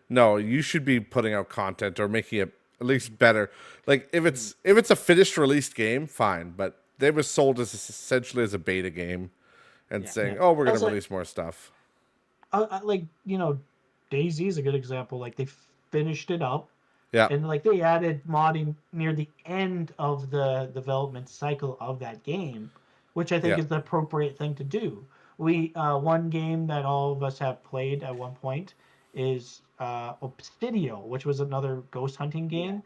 no, you should be putting out content or making it at least better. Like if it's a finished released game, fine, but they were sold as essentially as a beta game and saying, "Oh, we're going to release more stuff." Like, DayZ is a good example. Like they finished it up, Yeah. And like they added modding near the end of the development cycle of that game, which I think Yeah. is the appropriate thing to do. We one game that all of us have played at one point is Obsidio, which was another ghost hunting game.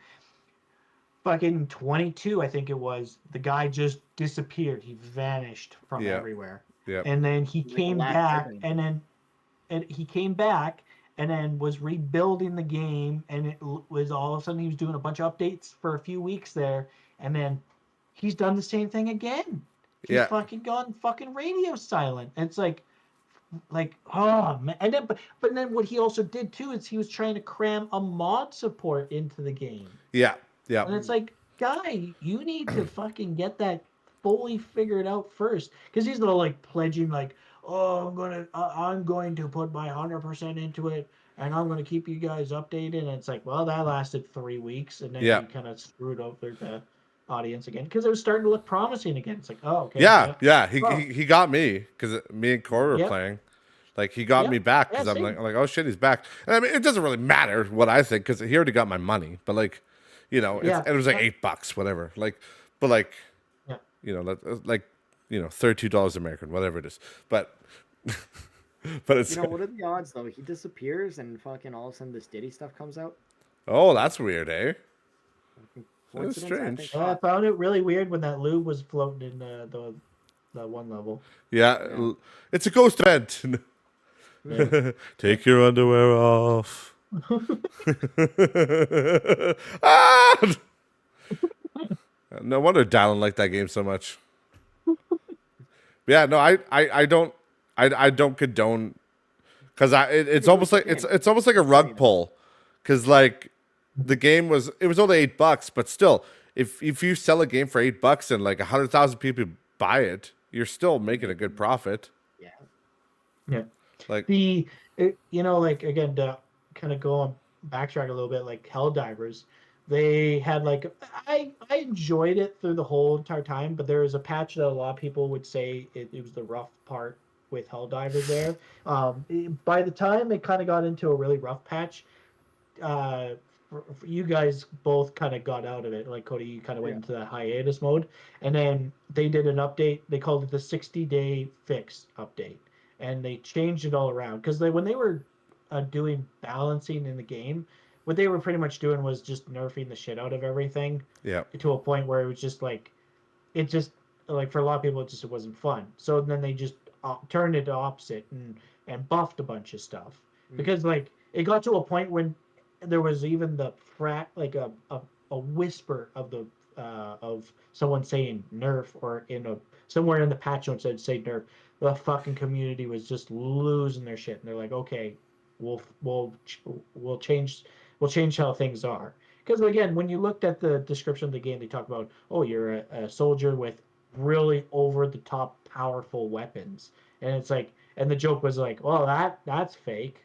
Fucking 22, I think it was. The guy just disappeared. He vanished from Yeah. everywhere. Yeah. And then he Like the came last back, Jedi. and he came back and then was rebuilding the game, and it was all of a sudden he was doing a bunch of updates for a few weeks there, and then he's done the same thing again. He's Yeah. fucking gone fucking radio silent. And it's like oh man. And then but then what he also did too is he was trying to cram a mod support into the game. Yeah. Yeah. And it's like, guy, you need to fucking get that fully figured out first, because he's not like pledging like, oh, I'm going to put my 100% into it, and I'm going to keep you guys updated. And it's like, well, that lasted 3 weeks, and then Yeah. he kind of screwed over the audience again because it was starting to look promising again. It's like, oh, okay, Yeah. Yeah. Oh, He got me because me and Corey were yep, playing. Like he got me yep, back yeah, because I'm same. like, oh shit, he's back. And I mean, it doesn't really matter what I think because he already got my money. But like, Yeah, it was like yeah, $8, whatever. Like, but like, yeah. like, $32 American, whatever it is. But, but it's What are the odds though? He disappears and fucking all of a sudden this Diddy stuff comes out. oh, that's weird, eh? That's Coincidence? I strange. think I not. found it really weird when that lube was floating in the one level. Yeah, Yeah. it's a ghost event. Yeah. Take your underwear off. Ah! No wonder Dallin liked that game so much. Yeah, no, I don't condone because it's almost like it's almost like a rug pull because like the game it was only $8, but still, if you sell a game for $8 and like 100,000 people buy it, you're still making a good profit. Yeah. Yeah. Like, Like again, to kind of go on backtrack a little bit, like Helldivers, they had like I enjoyed it through the whole entire time, but there was a patch that a lot of people would say it was the rough part with Helldivers there. By the time it kind of got into a really rough patch, for you guys both kind of got out of it. Like Cody, you kind of went Yeah. into that hiatus mode, and then they did an update. They called it the 60-day fix update, and they changed it all around because when they were doing balancing in the game, what they were pretty much doing was just nerfing the shit out of everything yeah, to a point where it was just like it just like for a lot of people it wasn't fun. So then they just turned it opposite and buffed a bunch of stuff because like it got to a point when there was even the like a whisper of the of someone saying nerf or somewhere in the patch notes that say nerf. The fucking community was just losing their shit, and they're like, okay, we'll we'll we'll change how things are. Because again, when you looked at the description of the game, they talk about, oh, you're a soldier with really over the top powerful weapons, and it's like, and the joke was like, well, that's fake,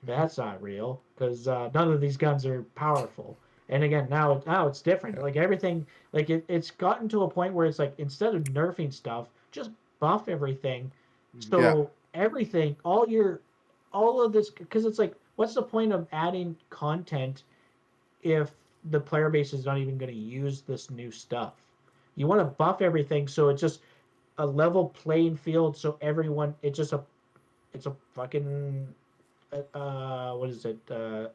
that's not real, because none of these guns are powerful. And again, now it's different. Like everything, like it's gotten to a point where it's like instead of nerfing stuff, just buff everything. yeah, So everything, all of this, because it's like, what's the point of adding content if the player base is not even going to use this new stuff? You want to buff everything so it's just a level playing field, so everyone, it's a fucking what is it? I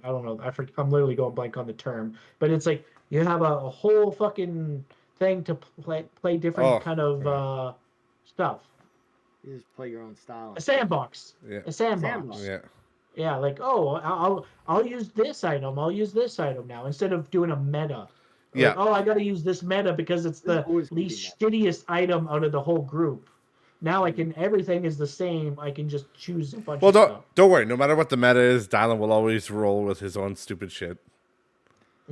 don't know. I'm literally going blank on the term, but it's like you have a whole fucking thing to play different oh, kind of yeah, stuff. You just play your own style. A sandbox. yeah, A sandbox. Sandbox. yeah, Yeah, like, oh, I'll use this item. I'll use this item now instead of doing a meta. yeah. Like, oh, I got to use this meta because it's There's the always gonna be least shittiest item out of the whole group. Now everything is the same. I can just choose a bunch Well, of stuff. don't worry. No matter what the meta is, Dylan will always roll with his own stupid shit.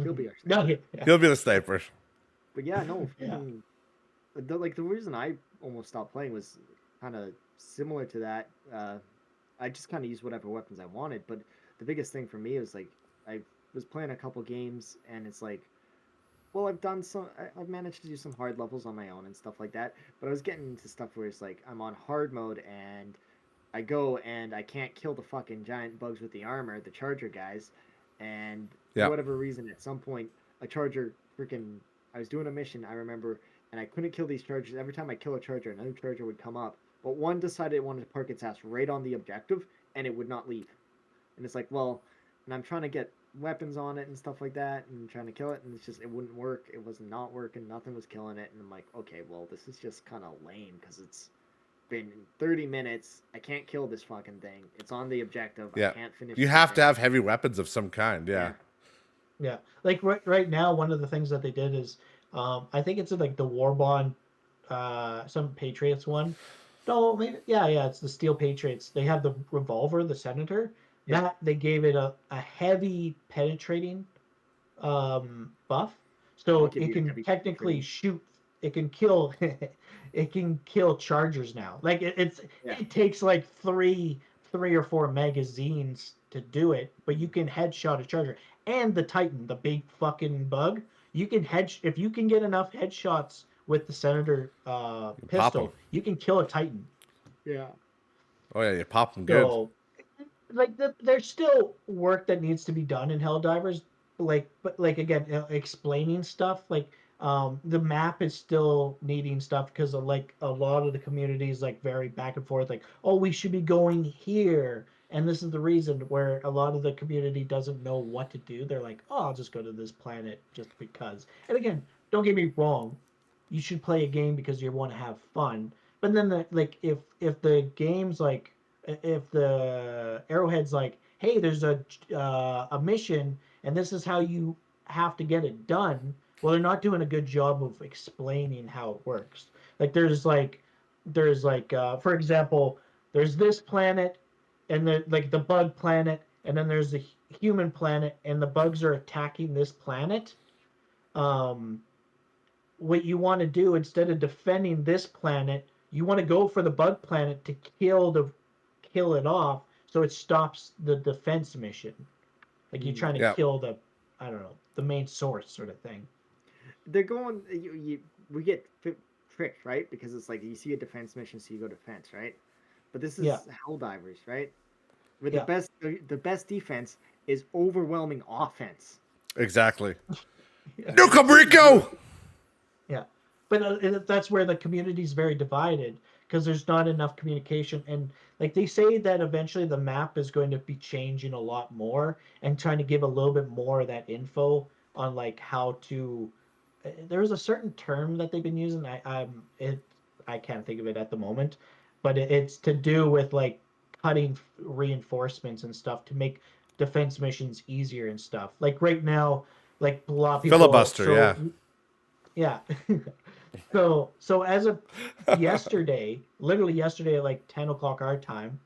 He'll be our No, sniper. yeah. He'll be the sniper. But yeah, no. Yeah. The reason I almost stopped playing was kind of similar to that. I just kind of used whatever weapons I wanted. But the biggest thing for me was like I was playing a couple games, and it's like, well, I've managed to do some hard levels on my own and stuff like that. But I was getting into stuff where it's like I'm on hard mode, and I go and I can't kill the fucking giant bugs with the armor, the charger guys, and for Yeah. whatever reason, at some point, a charger freaking. I was doing a mission, I remember, and I couldn't kill these chargers. Every time I kill a charger, another charger would come up. But one decided it wanted to park its ass right on the objective, and it would not leave. And it's like, well, and I'm trying to get weapons on it and stuff like that, and trying to kill it, and it's just it wouldn't work. It was not working. Nothing was killing it, and I'm like, okay, well, this is just kind of lame because it's been 30 minutes. I can't kill this fucking thing. It's on the objective. Yeah. I can't finish. You the have to thing. have heavy weapons of some kind. Yeah. Yeah, like right now, one of the things that they did is, I think it's like the War Bond, some Patriots one. No, maybe yeah, it's the Steel Patriots. They have the revolver, the Senator. Yeah. That they gave it a heavy penetrating, buff, so I'll give it you a can heavy technically penetrating. shoot. It can kill. It can kill chargers now. Like Yeah. it takes like three or four magazines to do it, but you can headshot a charger. And the Titan, the big fucking bug, you can if you can get enough headshots with the Senator Pop 'em. pistol, you can kill a Titan. Yeah. Oh yeah, you pop them good. So, like, there's still work that needs to be done in Helldivers. But again, explaining stuff like the map is still needing stuff because like a lot of the community is like very back and forth. Like, oh, we should be going here, and this is the reason where a lot of the community doesn't know what to do. They're like, oh, I'll just go to this planet just because. And again, don't get me wrong, you should play a game because you want to have fun. But then like if the game's like if the arrowhead's like, hey, there's a mission and this is how you have to get it done. Well, they're not doing a good job of explaining how it works. Like for example, there's this planet and the bug planet, and then there's the human planet, and the bugs are attacking this planet. Um, what you want to do instead of defending this planet, you want to go for the bug planet to kill it off, so it stops the defense mission. Like you're trying to Yeah. kill I don't know, the main source sort of thing. They're going. We get tricked, right? Because it's like you see a defense mission, so you go defense, right? But this is Yeah. Helldivers, right? Where Yeah. the best defense is overwhelming offense. Exactly. No Cabrico! Yeah, but that's where the community is very divided because there's not enough communication, and like they say that eventually the map is going to be changing a lot more and trying to give a little bit more of that info on like how to. There's a certain term that they've been using. I can't think of it at the moment, but it's to do with like cutting reinforcements and stuff to make defense missions easier and stuff. Like right now, like a lot of people Filibuster, yeah. Yeah. So as of yesterday, literally yesterday at like 10 o'clock our time,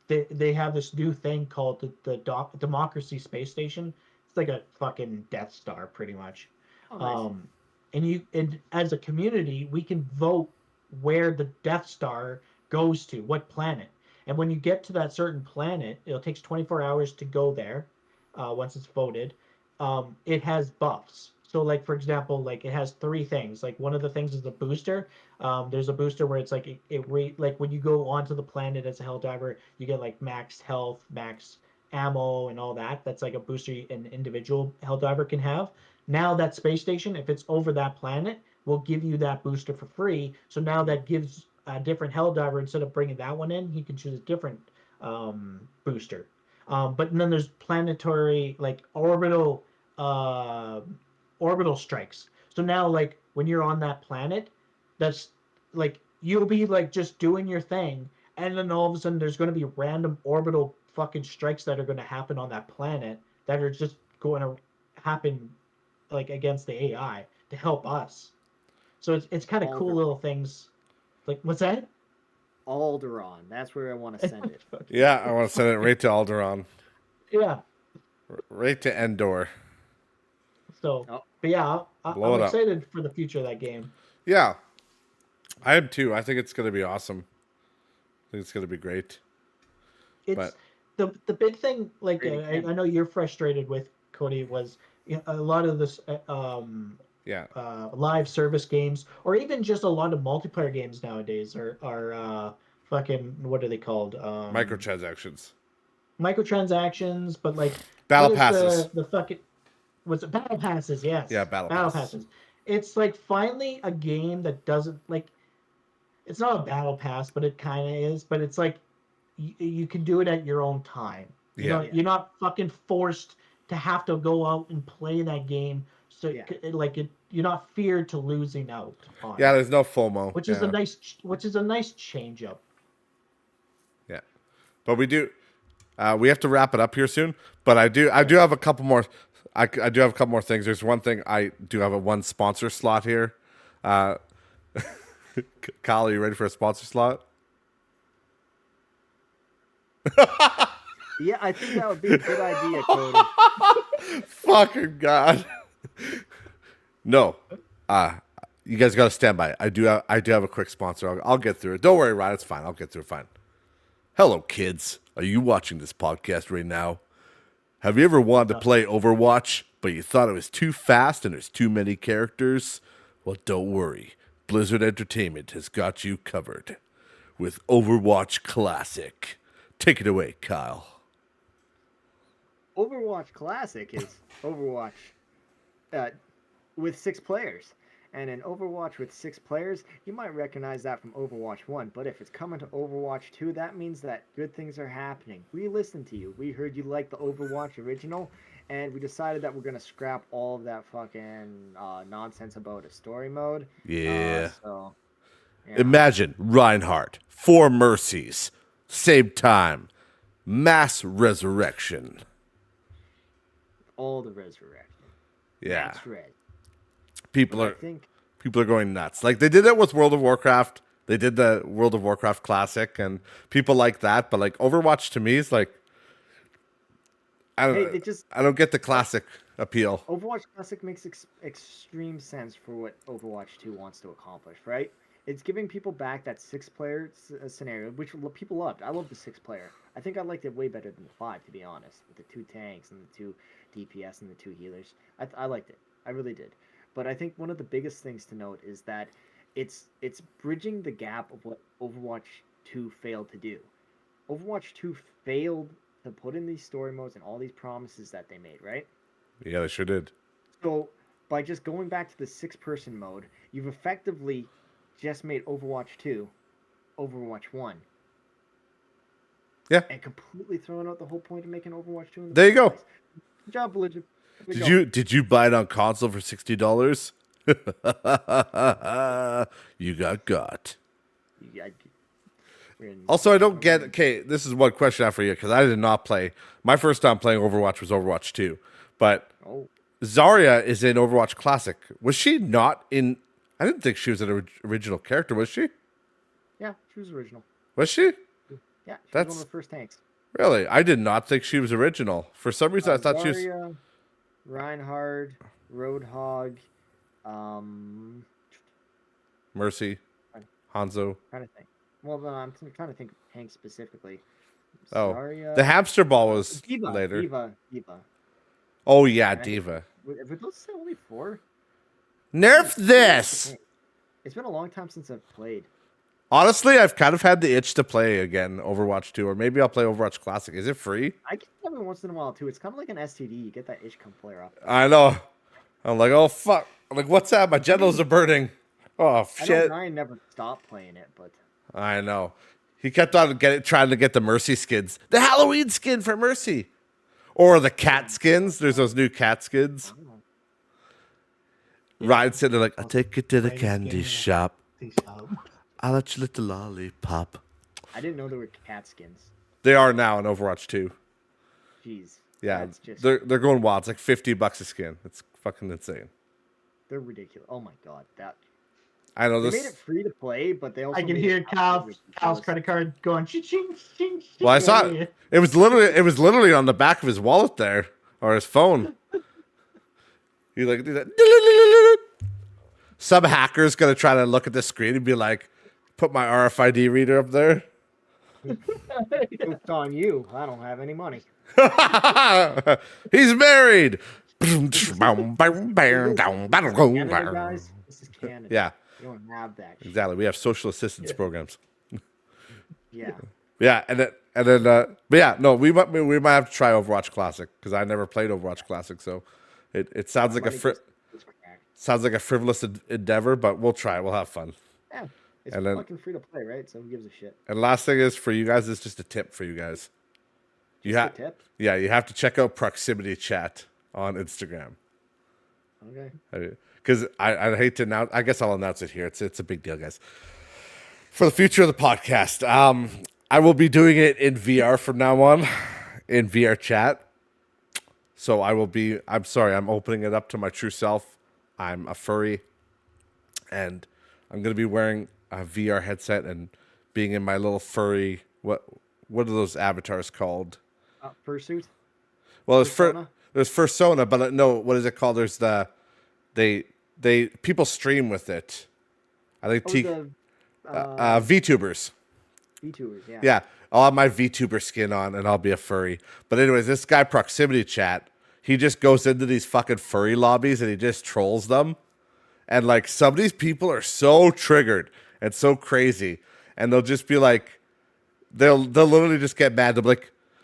they have this new thing called the Democracy Space Station. It's like a fucking Death Star, pretty much. Oh, nice. And as a community, we can vote where the Death Star goes to, what planet. And when you get to that certain planet, it takes 24 hours to go there. Once it's voted, it has buffs. So, like for example, like it has three things. Like one of the things is the booster. There's a booster where it's like like when you go onto the planet as a Helldiver, you get like max health, max ammo, and all that. That's like a booster an individual Helldiver can have. Now that space station, if it's over that planet, will give you that booster for free. So now that gives a different Helldiver, instead of bringing that one in, he can choose a different booster. But then there's planetary like orbital strikes. So now like when you're on that planet, that's like you'll be like just doing your thing, and then all of a sudden there's going to be random orbital fucking strikes that are going to happen on that planet that are just going to happen like against the AI to help us. So it's kind of cool little things. Like what's that? Alderaan. That's where I want to send it. Yeah, I want to send it right to Alderaan. Yeah. Right to Endor. So, Oh. but yeah, Blow I'm it up. excited for the future of that game. Yeah. I am too. I think it's going to be awesome. I think it's going to be great. It's the big thing. Like Great I know you're frustrated with Cody was a lot of this Yeah. live service games, or even just a lot of multiplayer games nowadays are fucking what are they called? Microtransactions. Microtransactions, but like Battle what is passes. the fucking was it battle passes? Yes. Yeah, battle passes. It's like finally a game that doesn't like it's not a battle pass, but it kind of is. But it's like you can do it at your own time. You know, you're not fucking forced to have to go out and play that game. So you're not feared to losing out on Yeah, it, there's no FOMO. which is a nice change up. Yeah, but we do. We have to wrap it up here soon. But I do have a couple more. I do have a couple more things. There's one thing I do have one sponsor slot here. Kyle, are you ready for a sponsor slot? Yeah, I think that would be a good idea, Cody. Fucking God. No. You guys got to stand by. I do have a quick sponsor. I'll get through it. Don't worry, Ryan. It's fine. I'll get through it fine. Hello, kids. Are you watching this podcast right now? Have you ever wanted to play Overwatch, but you thought it was too fast and there's too many characters? Well, don't worry. Blizzard Entertainment has got you covered with Overwatch Classic. Take it away, Kyle. Overwatch Classic is Overwatch with 6 players. And in Overwatch with 6 players, you might recognize that from Overwatch 1. But if it's coming to Overwatch 2, that means that good things are happening. We listened to you. We heard you like the Overwatch original. And we decided that we're going to scrap all of that fucking nonsense about a story mode. Yeah. Yeah. Imagine Reinhardt, 4 mercies, same time, mass resurrection. All the resurrection. Yeah. That's right. People are going nuts. Like they did it with World of Warcraft. They did the World of Warcraft Classic, and people like that. But like Overwatch to me is like, I don't get the classic appeal. Overwatch Classic makes extreme sense for what Overwatch 2 wants to accomplish, right? It's giving people back that 6-player scenario, which people loved. I love the 6-player. I think I liked it way better than the 5, to be honest, with the 2 tanks and the 2 DPS and the 2 healers. I liked it. I really did. But I think one of the biggest things to note is that it's bridging the gap of what Overwatch 2 failed to do. Overwatch 2 failed to put in these story modes and all these promises that they made, right? Yeah, they sure did. So by just going back to the 6-person mode, you've effectively just made Overwatch 2 Overwatch 1. Yeah. And completely throwing out the whole point of making Overwatch 2 in the There you go. place. Good job, Blizzard. Did you buy it on console for $60? You got. Also, I don't get. Okay, this is one question after you because I did not play. My first time playing Overwatch was Overwatch 2, but Zarya is in Overwatch Classic. Was she not in? I didn't think she was an original character. Was she? Yeah, she was original. Was she? Yeah, she was one of the first tanks. Really, I did not think she was original. For some reason, I thought Zarya, she was. Reinhardt, Roadhog, Mercy, Hanzo. Trying to think. Well, no, I'm trying to think of Hank specifically. Zarya. The hamster ball was later. Diva. Oh yeah, Diva. Were those only 4? Nerf this! It's been a long time since I've played. Honestly, I've kind of had the itch to play again Overwatch 2, or maybe I'll play Overwatch Classic. Is it free? I get it every once in a while too. It's kind of like an STD. You get that itch come flare up. I know. I'm like, oh fuck. I'm like, what's that? My genitals are burning. Oh shit. I know Ryan never stopped playing it, but I know. He kept on trying to get the Mercy skins. The Halloween skin for Mercy. Or the cat skins. There's those new cat skins. Ryan's sitting there like, I'll take you to the candy shop. I'll let you lick the lollipop. I didn't know there were cat skins. They are now in Overwatch 2. Jeez. Yeah, they're going wild. It's like $50 a skin. It's fucking insane. They're ridiculous. Oh my god, that. I know they this. made it free to play, but they also. I can hear Kyle's credit card going. Ching, ching, ching, Well, I saw it. It was literally on the back of his wallet there, or his phone. He like do that. Some hacker's gonna try to look at the screen and be like, "Put my RFID reader up there." It's on you. I don't have any money. He's married. Canada, guys. This is Canada. Yeah. You don't have that. Exactly. We have social assistance programs. Yeah. Yeah, and then, but yeah, no, we might have to try Overwatch Classic because I never played Overwatch Classic, so it sounds like sounds like a frivolous endeavor, but we'll try. We'll have fun. Yeah. It's And then, fucking free to play, right? So who gives a shit? and last thing is for you guys is just a tip for you guys. You Just a tip. yeah, you have to check out proximity chat on Instagram. Okay. Because I hate to announce. I guess I'll announce it here. It's a big deal, guys. For the future of the podcast, I will be doing it in VR from now on, in VR chat. So I will be. I'm sorry. I'm opening it up to my true self. I'm a furry, and I'm gonna be wearing a VR headset and being in my little furry. What are those avatars called? Fursuit. Well, Persona? there's Fursona, but no, what is it called? There's they people stream with it. I think VTubers. VTubers, yeah. Yeah, I'll have my VTuber skin on and I'll be a furry. But anyways, this guy proximity chat, he just goes into these fucking furry lobbies and he just trolls them. And like some of these people are so triggered and so crazy, and they'll just be like, they'll literally just get mad. They'll be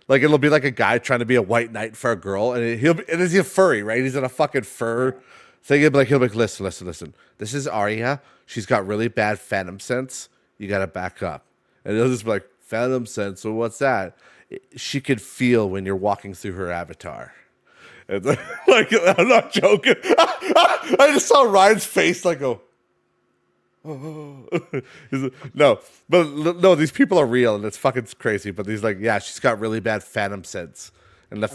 like it'll be like a guy trying to be a white knight for a girl, and he's a furry, right? He's in a fucking fur thing. He'll be like, listen. This is Arya. She's got really bad phantom sense. You gotta back up. And he'll just be like, phantom sense. So what's that? She could feel when you're walking through her avatar. And like, I'm not joking. I just saw Ryan's face like go. Oh. No, these people are real and it's fucking crazy. But he's like, yeah, she's got really bad phantom sense, and the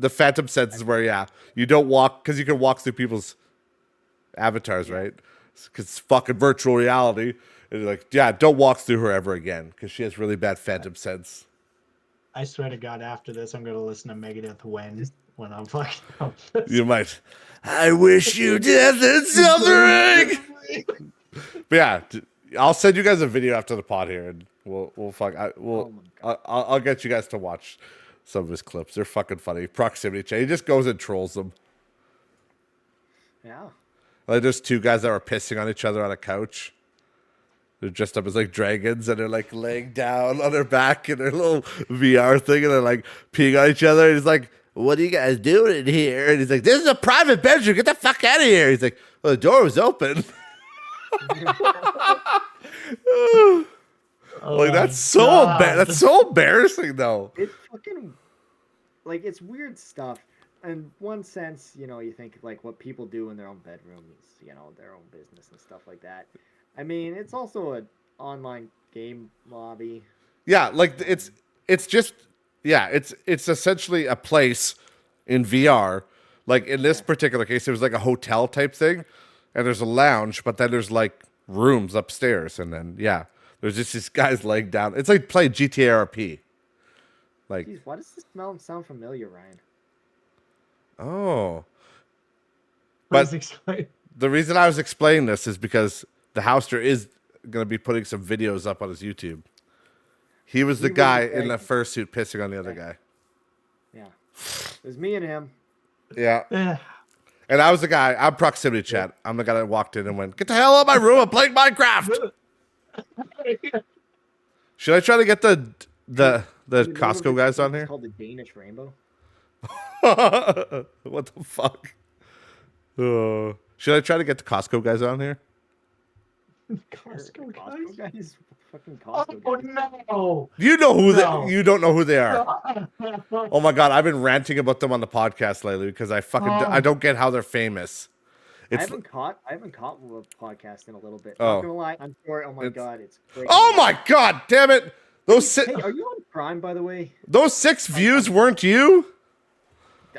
phantom sense is where you don't walk because you can walk through people's avatars, right? Because it's fucking virtual reality. And you're like, yeah, don't walk through her ever again because she has really bad phantom sense. I swear to God, after this, I'm gonna listen to Megadeth when I'm fucking up. You might. I wish you death and suffering. But yeah, I'll send you guys a video after the pod here, and I'll get you guys to watch some of his clips. They're fucking funny. Proximity chat. He just goes and trolls them. Yeah. Like there's two guys that were pissing on each other on a couch. They're dressed up as like dragons, and they're like laying down on their back in their little VR thing, and they're like peeing on each other. And he's like, "What are you guys doing in here?" And he's like, "This is a private bedroom. Get the fuck out of here." He's like, "Well, the door was open." Like that's so embarrassing, though. It's fucking like it's weird stuff. In one sense, you think like what people do in their own bedrooms, their own business and stuff like that. I mean, it's also an online game lobby. Yeah, like it's essentially a place in VR. Like in this particular case, it was like a hotel type thing, and there's a lounge, but then there's like rooms upstairs, and then there's just these guys laying down. It's like playing GTA RP. Like, jeez, why does this sound familiar, Ryan? Oh, but the reason I was explaining this is because the Houster is going to be putting some videos up on his YouTube. He was the guy in the fursuit pissing on the other guy. Yeah. It was me and him. Yeah. And I was the guy. I'm proximity chat. I'm the guy that walked in and went, "Get the hell out of my room. I'm playing Minecraft." Should I try to get the Costco guys on here? It's called the Danish Rainbow. What the fuck? Should I try to get the Costco guys on here? Costco guys? Fucking Costco guys. No! You know who you don't know who they are. Oh my god, I've been ranting about them on the podcast lately because I don't get how they're famous. I haven't caught a podcast in a little bit. Oh. Not gonna lie, I'm sure. Oh my god, it's great. Oh my god, damn it! Hey, are you on Prime, by the way? Those 6 views weren't you?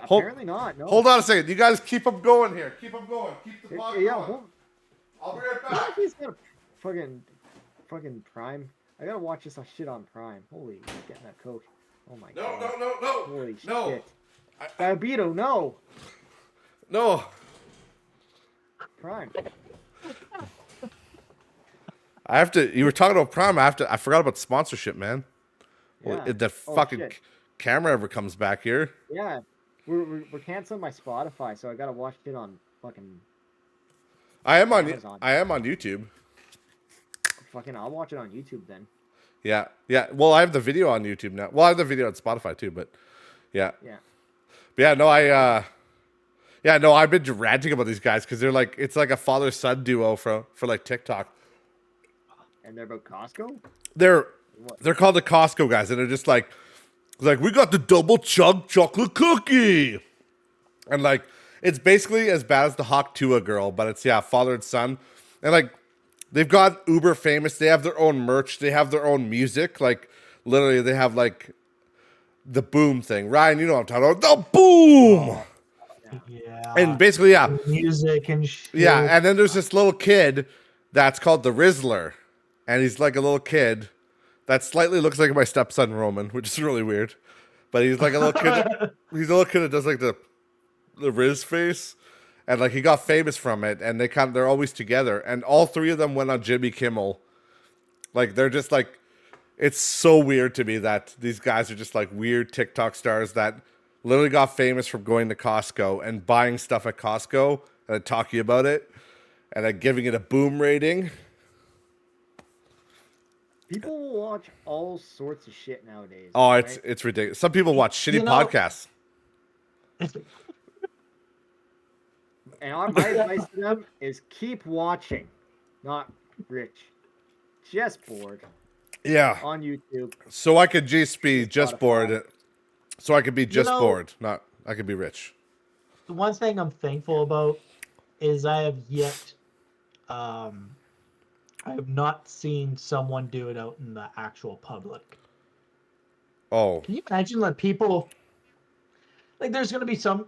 Apparently not. No. Hold on a second. You guys keep them going here. Keep them going. Keep the podcast going. I'll be right back. He's got fucking Prime. I gotta watch this shit on Prime. Holy, he's getting that coach. Oh my god. No. Holy no. shit. Diabeto, no. No. Prime. I have to. You were talking about Prime. I forgot about sponsorship, man. Yeah. Well, if the fucking camera ever comes back here. Yeah. We're canceling my Spotify, so I gotta watch it on fucking. I am on Amazon. I am on YouTube. Fucking, I'll watch it on YouTube then. Yeah. Yeah. Well, I have the video on YouTube now. Well, I have the video on Spotify too, but yeah. Yeah. But yeah, no, I've been ranting about these guys because they're like, it's like a father-son duo for like TikTok. And they're about Costco? They're What? called the Costco guys, and they're just like we got the double chug chocolate cookie. And like, it's basically as bad as the Hawk Tuah girl, but it's father and son. And like, they've got uber famous. They have their own merch. They have their own music. Like, literally, they have like the boom thing. Ryan, you know what I'm talking about. The boom. Yeah. And basically, yeah. Music and shit. Yeah, and then there's this little kid that's called the Rizzler. And he's like a little kid that slightly looks like my stepson Roman, which is really weird. But he's like a little kid. He's a little kid that does like the Riz face. And like he got famous from it, and they're always together. And all three of them went on Jimmy Kimmel. Like they're just like, it's so weird to me that these guys are just like weird TikTok stars that literally got famous from going to Costco and buying stuff at Costco and then talking about it and then giving it a boom rating. People will watch all sorts of shit nowadays. Oh, right? it's ridiculous. Some people watch shitty podcasts. And my advice to them is keep watching, not Rich. Just bored Yeah. on YouTube. So I could just be just bored. So I could be just know, bored. Not I could be rich. The one thing I'm thankful about is I have not seen someone do it out in the actual public. Oh. Can you imagine like people like there's gonna be some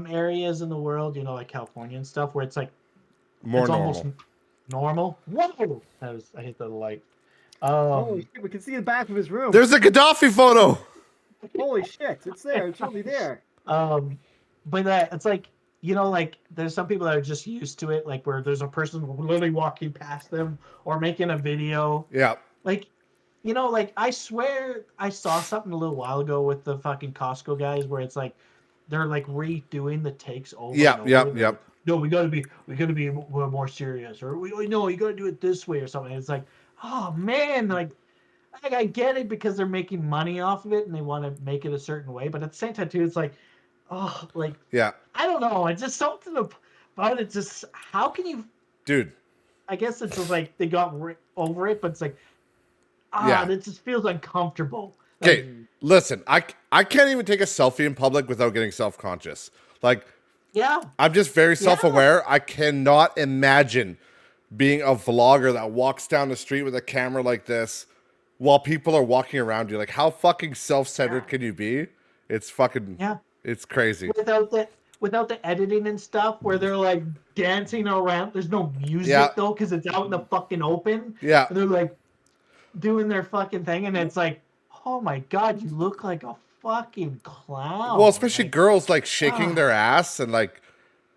areas in the world, you know, like California and stuff, where it's like More it's normal. almost normal. Whoa! I hit the light. Holy shit, we can see the back of his room. There's a Gaddafi photo. Holy shit, it's there. It's really there. But it's like, you know, like there's some people that are just used to it, like where there's a person literally walking past them or making a video. Yeah. Like, you know, like I swear I saw something a little while ago with the fucking Costco guys where it's like they're like redoing the takes over. Yep, and yep, over. yep. No, we gotta be more serious, or no, you gotta do it this way or something. It's like, oh man, like I get it because they're making money off of it and they want to make it a certain way, but at the same time too, it's like, oh, like Yeah. I don't know, it's just something about it. Just how can you, Dude. I guess it's just like they got over it, but it's like, it just feels uncomfortable. Okay, listen, I can't even take a selfie in public without getting self-conscious. Like, Yeah. I'm just very self-aware. I cannot imagine being a vlogger that walks down the street with a camera like this while people are walking around you. Like, how fucking self-centered can you be? It's fucking, it's crazy. Without the editing and stuff where they're like dancing around. There's no music though, because it's out in the fucking open. Yeah. And they're like doing their fucking thing, and it's like, oh my god, you look like a fucking clown. Well, especially girls like shaking their ass and like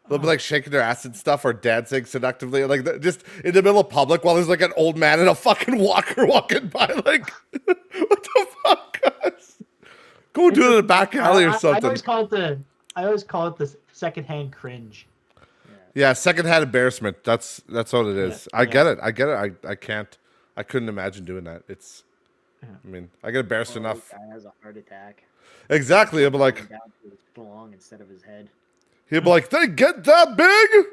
they'll be like shaking their ass and stuff or dancing seductively, like just in the middle of public while there's like an old man in a fucking walker walking by. Like, what the fuck, guys? Go do it in a back alley or something. I always call it the secondhand cringe. Yeah, secondhand embarrassment. That's what it is. I get it. I couldn't imagine doing that. It's. I mean, I get embarrassed enough. This guy has a heart attack. Exactly. I'll be like, Down to his schlong instead of his head. he'll be like, they get that big?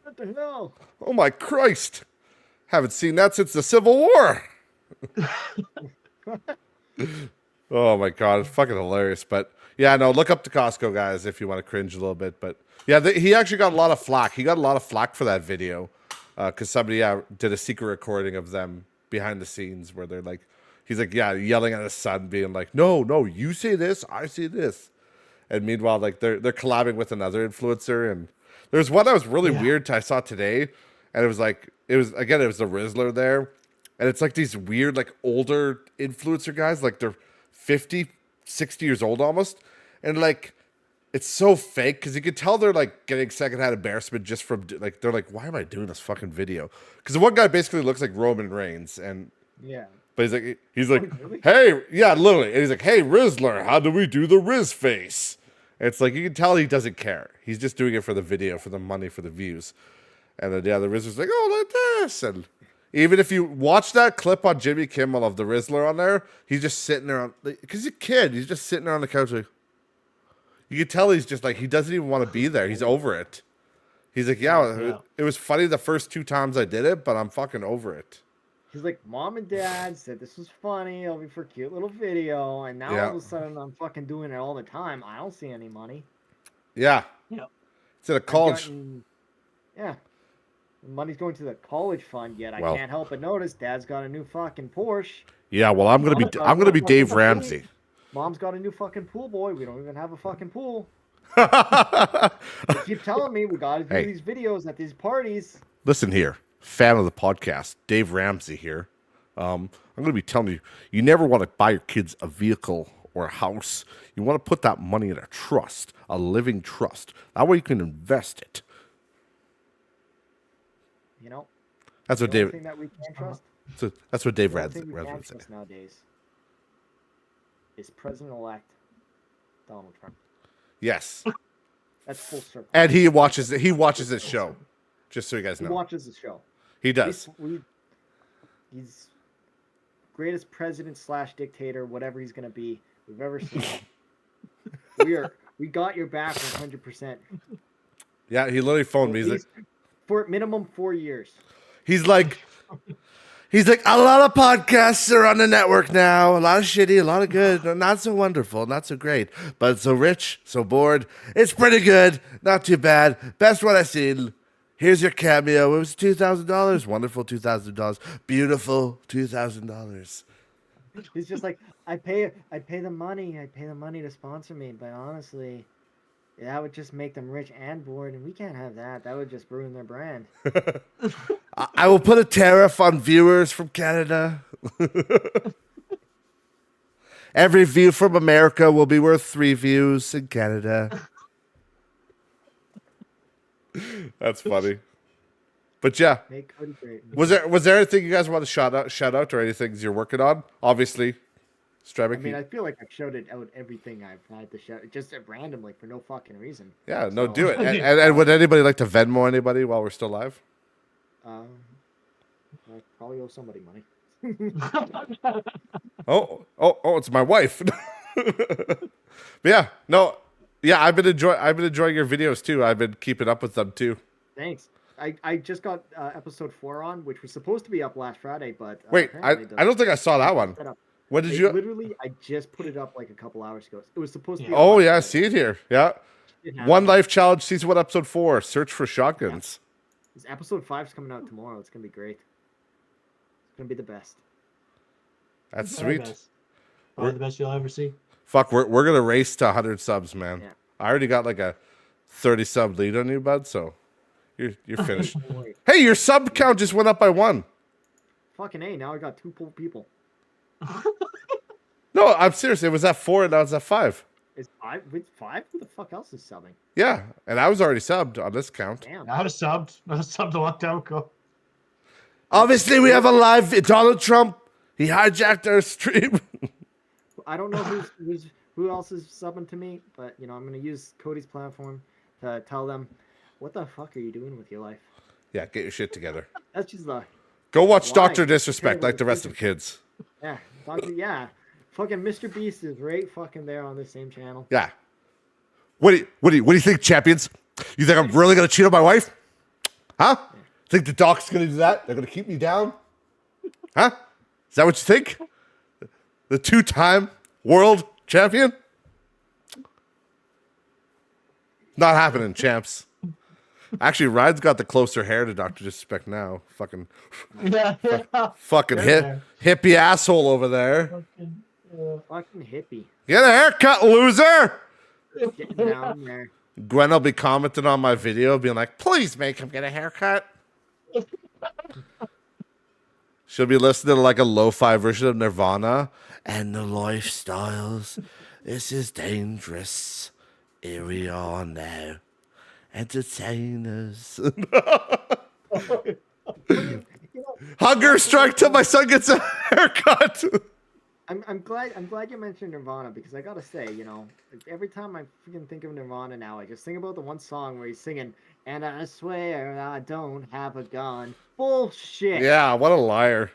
What the hell? Oh my Christ! Haven't seen that since the Civil War. Oh my God, it's fucking hilarious. But yeah, no, look up the Costco guys if you want to cringe a little bit. But yeah, he actually got a lot of flack. He got a lot of flack for that video because somebody did a secret recording of them behind the scenes where they're like, he's like, yelling at his son, being like, no, you say this, I say this. And meanwhile, like they're collabing with another influencer. And there's one that was really weird I saw today. And it was the Rizzler there. And it's like these weird, like older influencer guys, like they're 50, 60 years old almost. And like, it's so fake because you can tell they're like getting secondhand embarrassment just from like, they're like, why am I doing this fucking video? Because the one guy basically looks like Roman Reigns. And but he's like, really? hey, yeah, literally. And he's like, hey, Rizzler, how do we do the Riz face? And it's like, you can tell he doesn't care. He's just doing it for the video, for the money, for the views. And then, the Rizzler's like, oh, like this. And Even if you watch that clip on Jimmy Kimmel of the Rizzler on there, he's just sitting there because he's a kid. He's just sitting there on the couch. Like, you can tell he's just like, he doesn't even want to be there. He's over it. He's like, yeah, it was funny the first 2 times I did it, but I'm fucking over it. He's like, Mom and Dad said this was funny. It'll be for a cute little video. And now all of a sudden I'm fucking doing it all the time. I don't see any money. Yeah. Yeah. It's at a college. The money's going to the college fund yet. I can't help but notice Dad's got a new fucking Porsche. Yeah, well, I'm gonna be Dave Ramsey. Mom's got a new fucking pool boy. We don't even have a fucking pool. They keep telling me we gotta do these videos at these parties. Listen here, fan of the podcast, Dave Ramsey here. I'm gonna be telling you, you never want to buy your kids a vehicle or a house. You want to put that money in a trust, a living trust. That way you can invest it. You know, that's what Dave. That we can trust. So that's what Dave Ramsey would say nowadays. Is President-elect Donald Trump? Yes. That's full circle. And he watches this show, just so you guys know. He watches the show. He does. He's greatest president / dictator, whatever he's gonna be we've ever seen. We got your back 100%. Yeah, he literally phoned me. He's like, for minimum 4 years. He's like, a lot of podcasts are on the network now. A lot of shitty, a lot of good. Not so wonderful, not so great. But so rich, so bored. It's pretty good. Not too bad. Best one I've seen. Here's your cameo. It was $2,000. Wonderful $2,000. Beautiful $2,000. He's just like, I pay the money. I pay the money to sponsor me. But honestly, that would just make them rich and bored. And we can't have that. That would just ruin their brand. I will put a tariff on viewers from Canada. Every view from America will be worth 3 views in Canada. That's funny. But yeah. Make Cody great. Was there anything you guys want to shout out or anything you're working on? Obviously. I mean, I feel like I've showed it out everything I've had to show, just randomly for no fucking reason. Yeah, no, do it. And would anybody like to Venmo anybody while we're still live? I probably owe somebody money. oh, it's my wife. But yeah, no, yeah, I've been enjoying your videos too. I've been keeping up with them too. Thanks. I just got episode 4 on, which was supposed to be up last Friday, but wait, I don't think I saw that one. When did you? Literally, I just put it up like a couple hours ago. It was supposed to be. Oh yeah, I see it here. Yeah, One Life Challenge season 1 episode 4. Search for shotguns. Yeah. This episode 5 is coming out tomorrow. It's gonna be great. It's gonna be the best. That's sweet. Probably the best you'll ever see. Fuck, we're gonna race to 100 subs, man. Yeah. I already got like a 30 sub lead on you, bud. So you're finished. Hey, your sub count just went up by 1. Fucking A, now I got 2 people. No, I'm serious. It was at 4 and now it's at 5. It's 5? With 5? Who the fuck else is subbing? Yeah, and I was already subbed on this count. Damn. I was subbed a long time ago. Obviously, we have a live Donald Trump. He hijacked our stream. I don't know who else is subbing to me, but I'm gonna use Cody's platform to tell them, what the fuck are you doing with your life? Yeah, get your shit together. That's just the. Go watch Dr. Disrespect like the rest of the kids. Yeah, fucking Mr. Beast is right fucking there on the same channel. Yeah. What do you think, champions? You think I'm really gonna cheat on my wife? Huh? Yeah. Think the doc's gonna do that? They're gonna keep me down? Huh? Is that what you think? The 2-time world champion? Not happening, champs. Actually, Ryan's got the closer hair to Dr. Disrespect now. Fucking hippie asshole over there. Fucking hippie. Get a haircut, loser! Getting down there. Gwen will be commenting on my video, being like, please make him get a haircut. She'll be listening to like a lo-fi version of Nirvana. And the lifestyles. This is dangerous. Here we are now. Entertainers. Hunger strike till my son gets a haircut. I'm glad you mentioned Nirvana because I gotta say, you know, every time I freaking think of Nirvana now, I just think about the one song where he's singing, "And I swear I don't have a gun." Bullshit. Yeah, what a liar.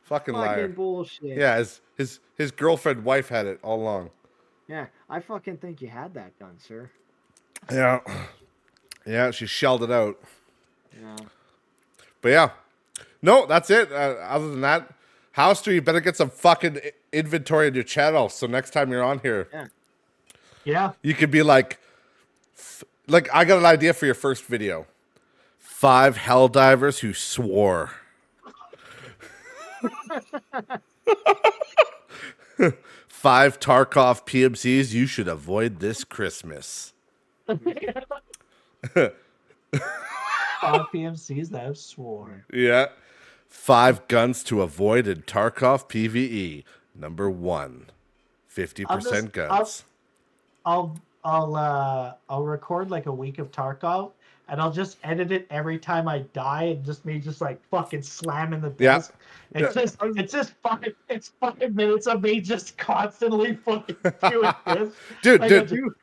Fucking liar. Fucking bullshit. Yeah, his girlfriend wife had it all along. Yeah, I fucking think you had that gun, sir. Yeah. Yeah, she shelled it out. Yeah. But yeah. No, that's it. Other than that, Houster, you better get some fucking inventory in your channel. So next time you're on here, Yeah. Yeah. you could be like, I got an idea for your first video. 5 Helldivers who swore. 5 Tarkov PMCs you should avoid this Christmas. 5 PMCs that have sworn. Yeah. 5 guns to avoid in Tarkov PvE. Number 1. 50% guns. I'll record like a week of Tarkov, and I'll just edit it every time I die, and just me just like fucking slamming the Yeah. desk. It's just 5 minutes of me just constantly fucking doing this. Dude, Like, dude.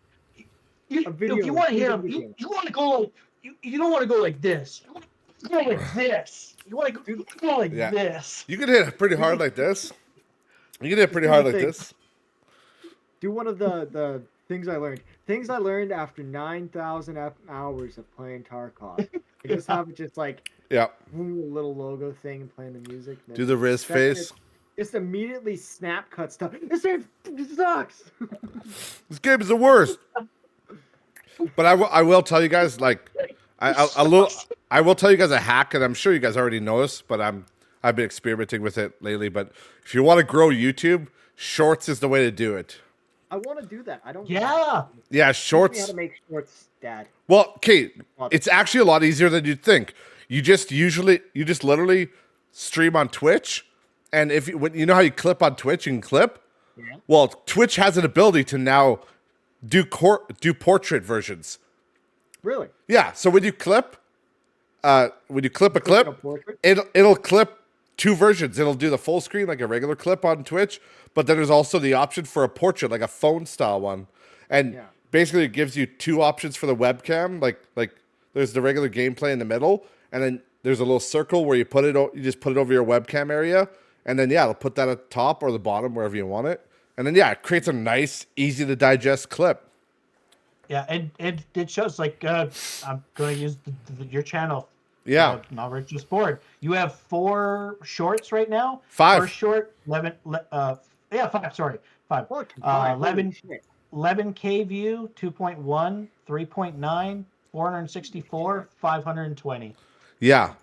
If you want to hear him, you want to go like you don't want to go like this. You want to go like this. You want to go like Yeah. this. You can hit it pretty hard like this. You can hit it pretty hard like this. Do one of the things I learned. Things I learned after 9,000 hours of playing Tarkov. I just have it just like Yeah. little logo thing and playing the music. Do the Riz face. Just immediately snap cut stuff. This game sucks. This game is the worst. But I will tell you guys, like, I will tell you guys a hack, and I'm sure you guys already know this, but I've been experimenting with it lately. But if you want to grow YouTube, shorts is the way to do it. I want to do that. I don't. Yeah. Yeah, Teach me shorts. how to make shorts, Dad. Well, Kate, it's actually a lot easier than you'd think. You just literally stream on Twitch, and when you know how you clip on Twitch, you can clip. Yeah. Well, Twitch has an ability to now do portrait versions. Really? Yeah. So when you clip a clip, portrait? it'll clip 2 versions. It'll do the full screen like a regular clip on Twitch, but then there's also the option for a portrait, like a phone style one, and Yeah. basically it gives you 2 options for the webcam. Like there's the regular gameplay in the middle, and then there's a little circle where you just put it over your webcam area, and then it'll put that at the top or the bottom wherever you want it, and then it creates a nice, easy to digest clip. Yeah, and it shows like I'm going to use your channel. Yeah. Not Rich just bored. You have 4 shorts right now. 5. First short, 11. 5. Sorry, 5. Fucking fine. 11. Holy shit. 11K view, 2.1, 3.9, 464, 520. Yeah.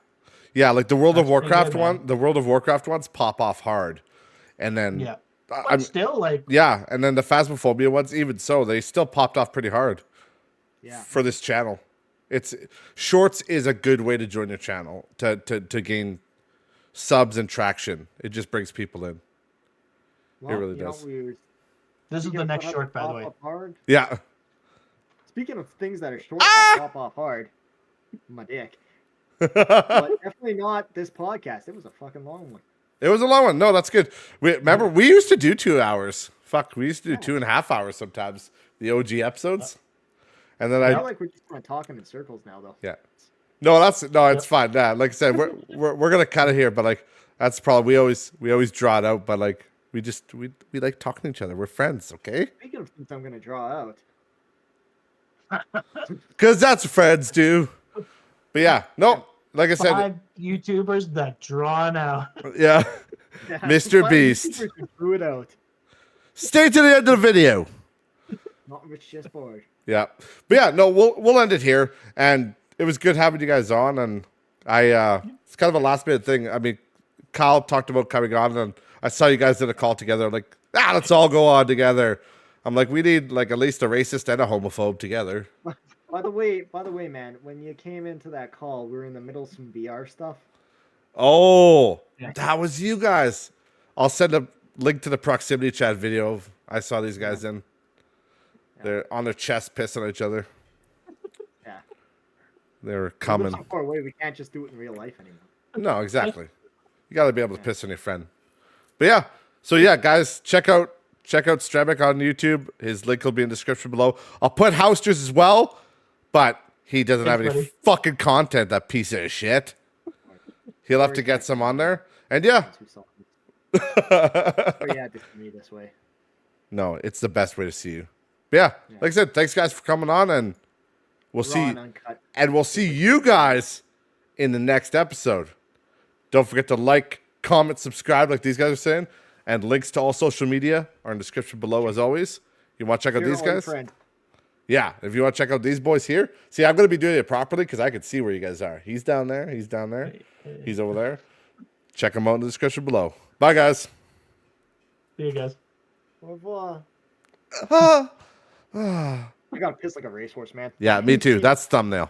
Yeah, like the World of That's pretty Warcraft good, one, man. the World of Warcraft ones pop off hard. And then Yeah. But I'm still, like, yeah, and then the Phasmophobia ones, even so, they still popped off pretty hard Yeah. for this channel. Shorts is a good way to join your channel to gain subs and traction. It just brings people in. Well, really you know, does. this is speaking the of next stuff short, that by the pop way. up hard, Yeah. speaking of things that are short that pop off hard, my dick. But definitely not this podcast. It was a fucking long one. It was a long one. No, that's good. Remember, we used to do 2 hours. Fuck, we used to do 2.5 hours sometimes. The OG episodes. And then I feel like we're just kind of talking in circles now, though. yeah. No, it's fine. Yeah, like I said, we're gonna cut it here, but like that's probably we always draw it out, but like we like talking to each other. We're friends, okay? Speaking of things I'm going to draw out, Because that's what friends do. But yeah, no, like I said, 5 YouTubers that drawn out. yeah, Mr. Why Beast. YouTubers who drew it out. Stay to the end of the video. Not Rich just bored. Yeah, but yeah, no, we'll end it here, and it was good having you guys on, and it's kind of a last minute thing. I mean, Kyle talked about coming on, and I saw you guys did a call together. Like, let's all go on together. I'm like, we need like at least a racist and a homophobe together. By the way, man, when you came into that call, we were in the middle of some VR stuff. Oh, Yeah. that was you guys. I'll send a link to the proximity chat video. I saw these guys in. They're on their chest pissing on each other. Yeah. They were We're coming. so far away, we can't just do it in real life anymore. No, exactly. You got to be able to piss on your friend. But yeah, So yeah, guys, check out Strebik on YouTube. His link will be in the description below. I'll put Housters as well, but he doesn't have any buddy. fucking content. That piece of shit. He'll have to get some on there. And yeah, Once we saw him. Oh yeah, just me this way. no, it's the best way to see you. But yeah, like I said, thanks guys for coming on, and we'll Raw see. and uncut. And we'll see you guys in the next episode. Don't forget to like, comment, subscribe, like these guys are saying. And links to all social media are in the description below, as always. You want to check out Your these old guys? friend. Yeah, if you want to check out these boys here. See, I'm going to be doing it properly because I can see where you guys are. He's down there. He's down there. He's over there. Check them out in the description below. Bye, guys. See you guys. Au revoir. Ah. I gotta piss like a racehorse, man. Yeah, me too. That's thumbnail.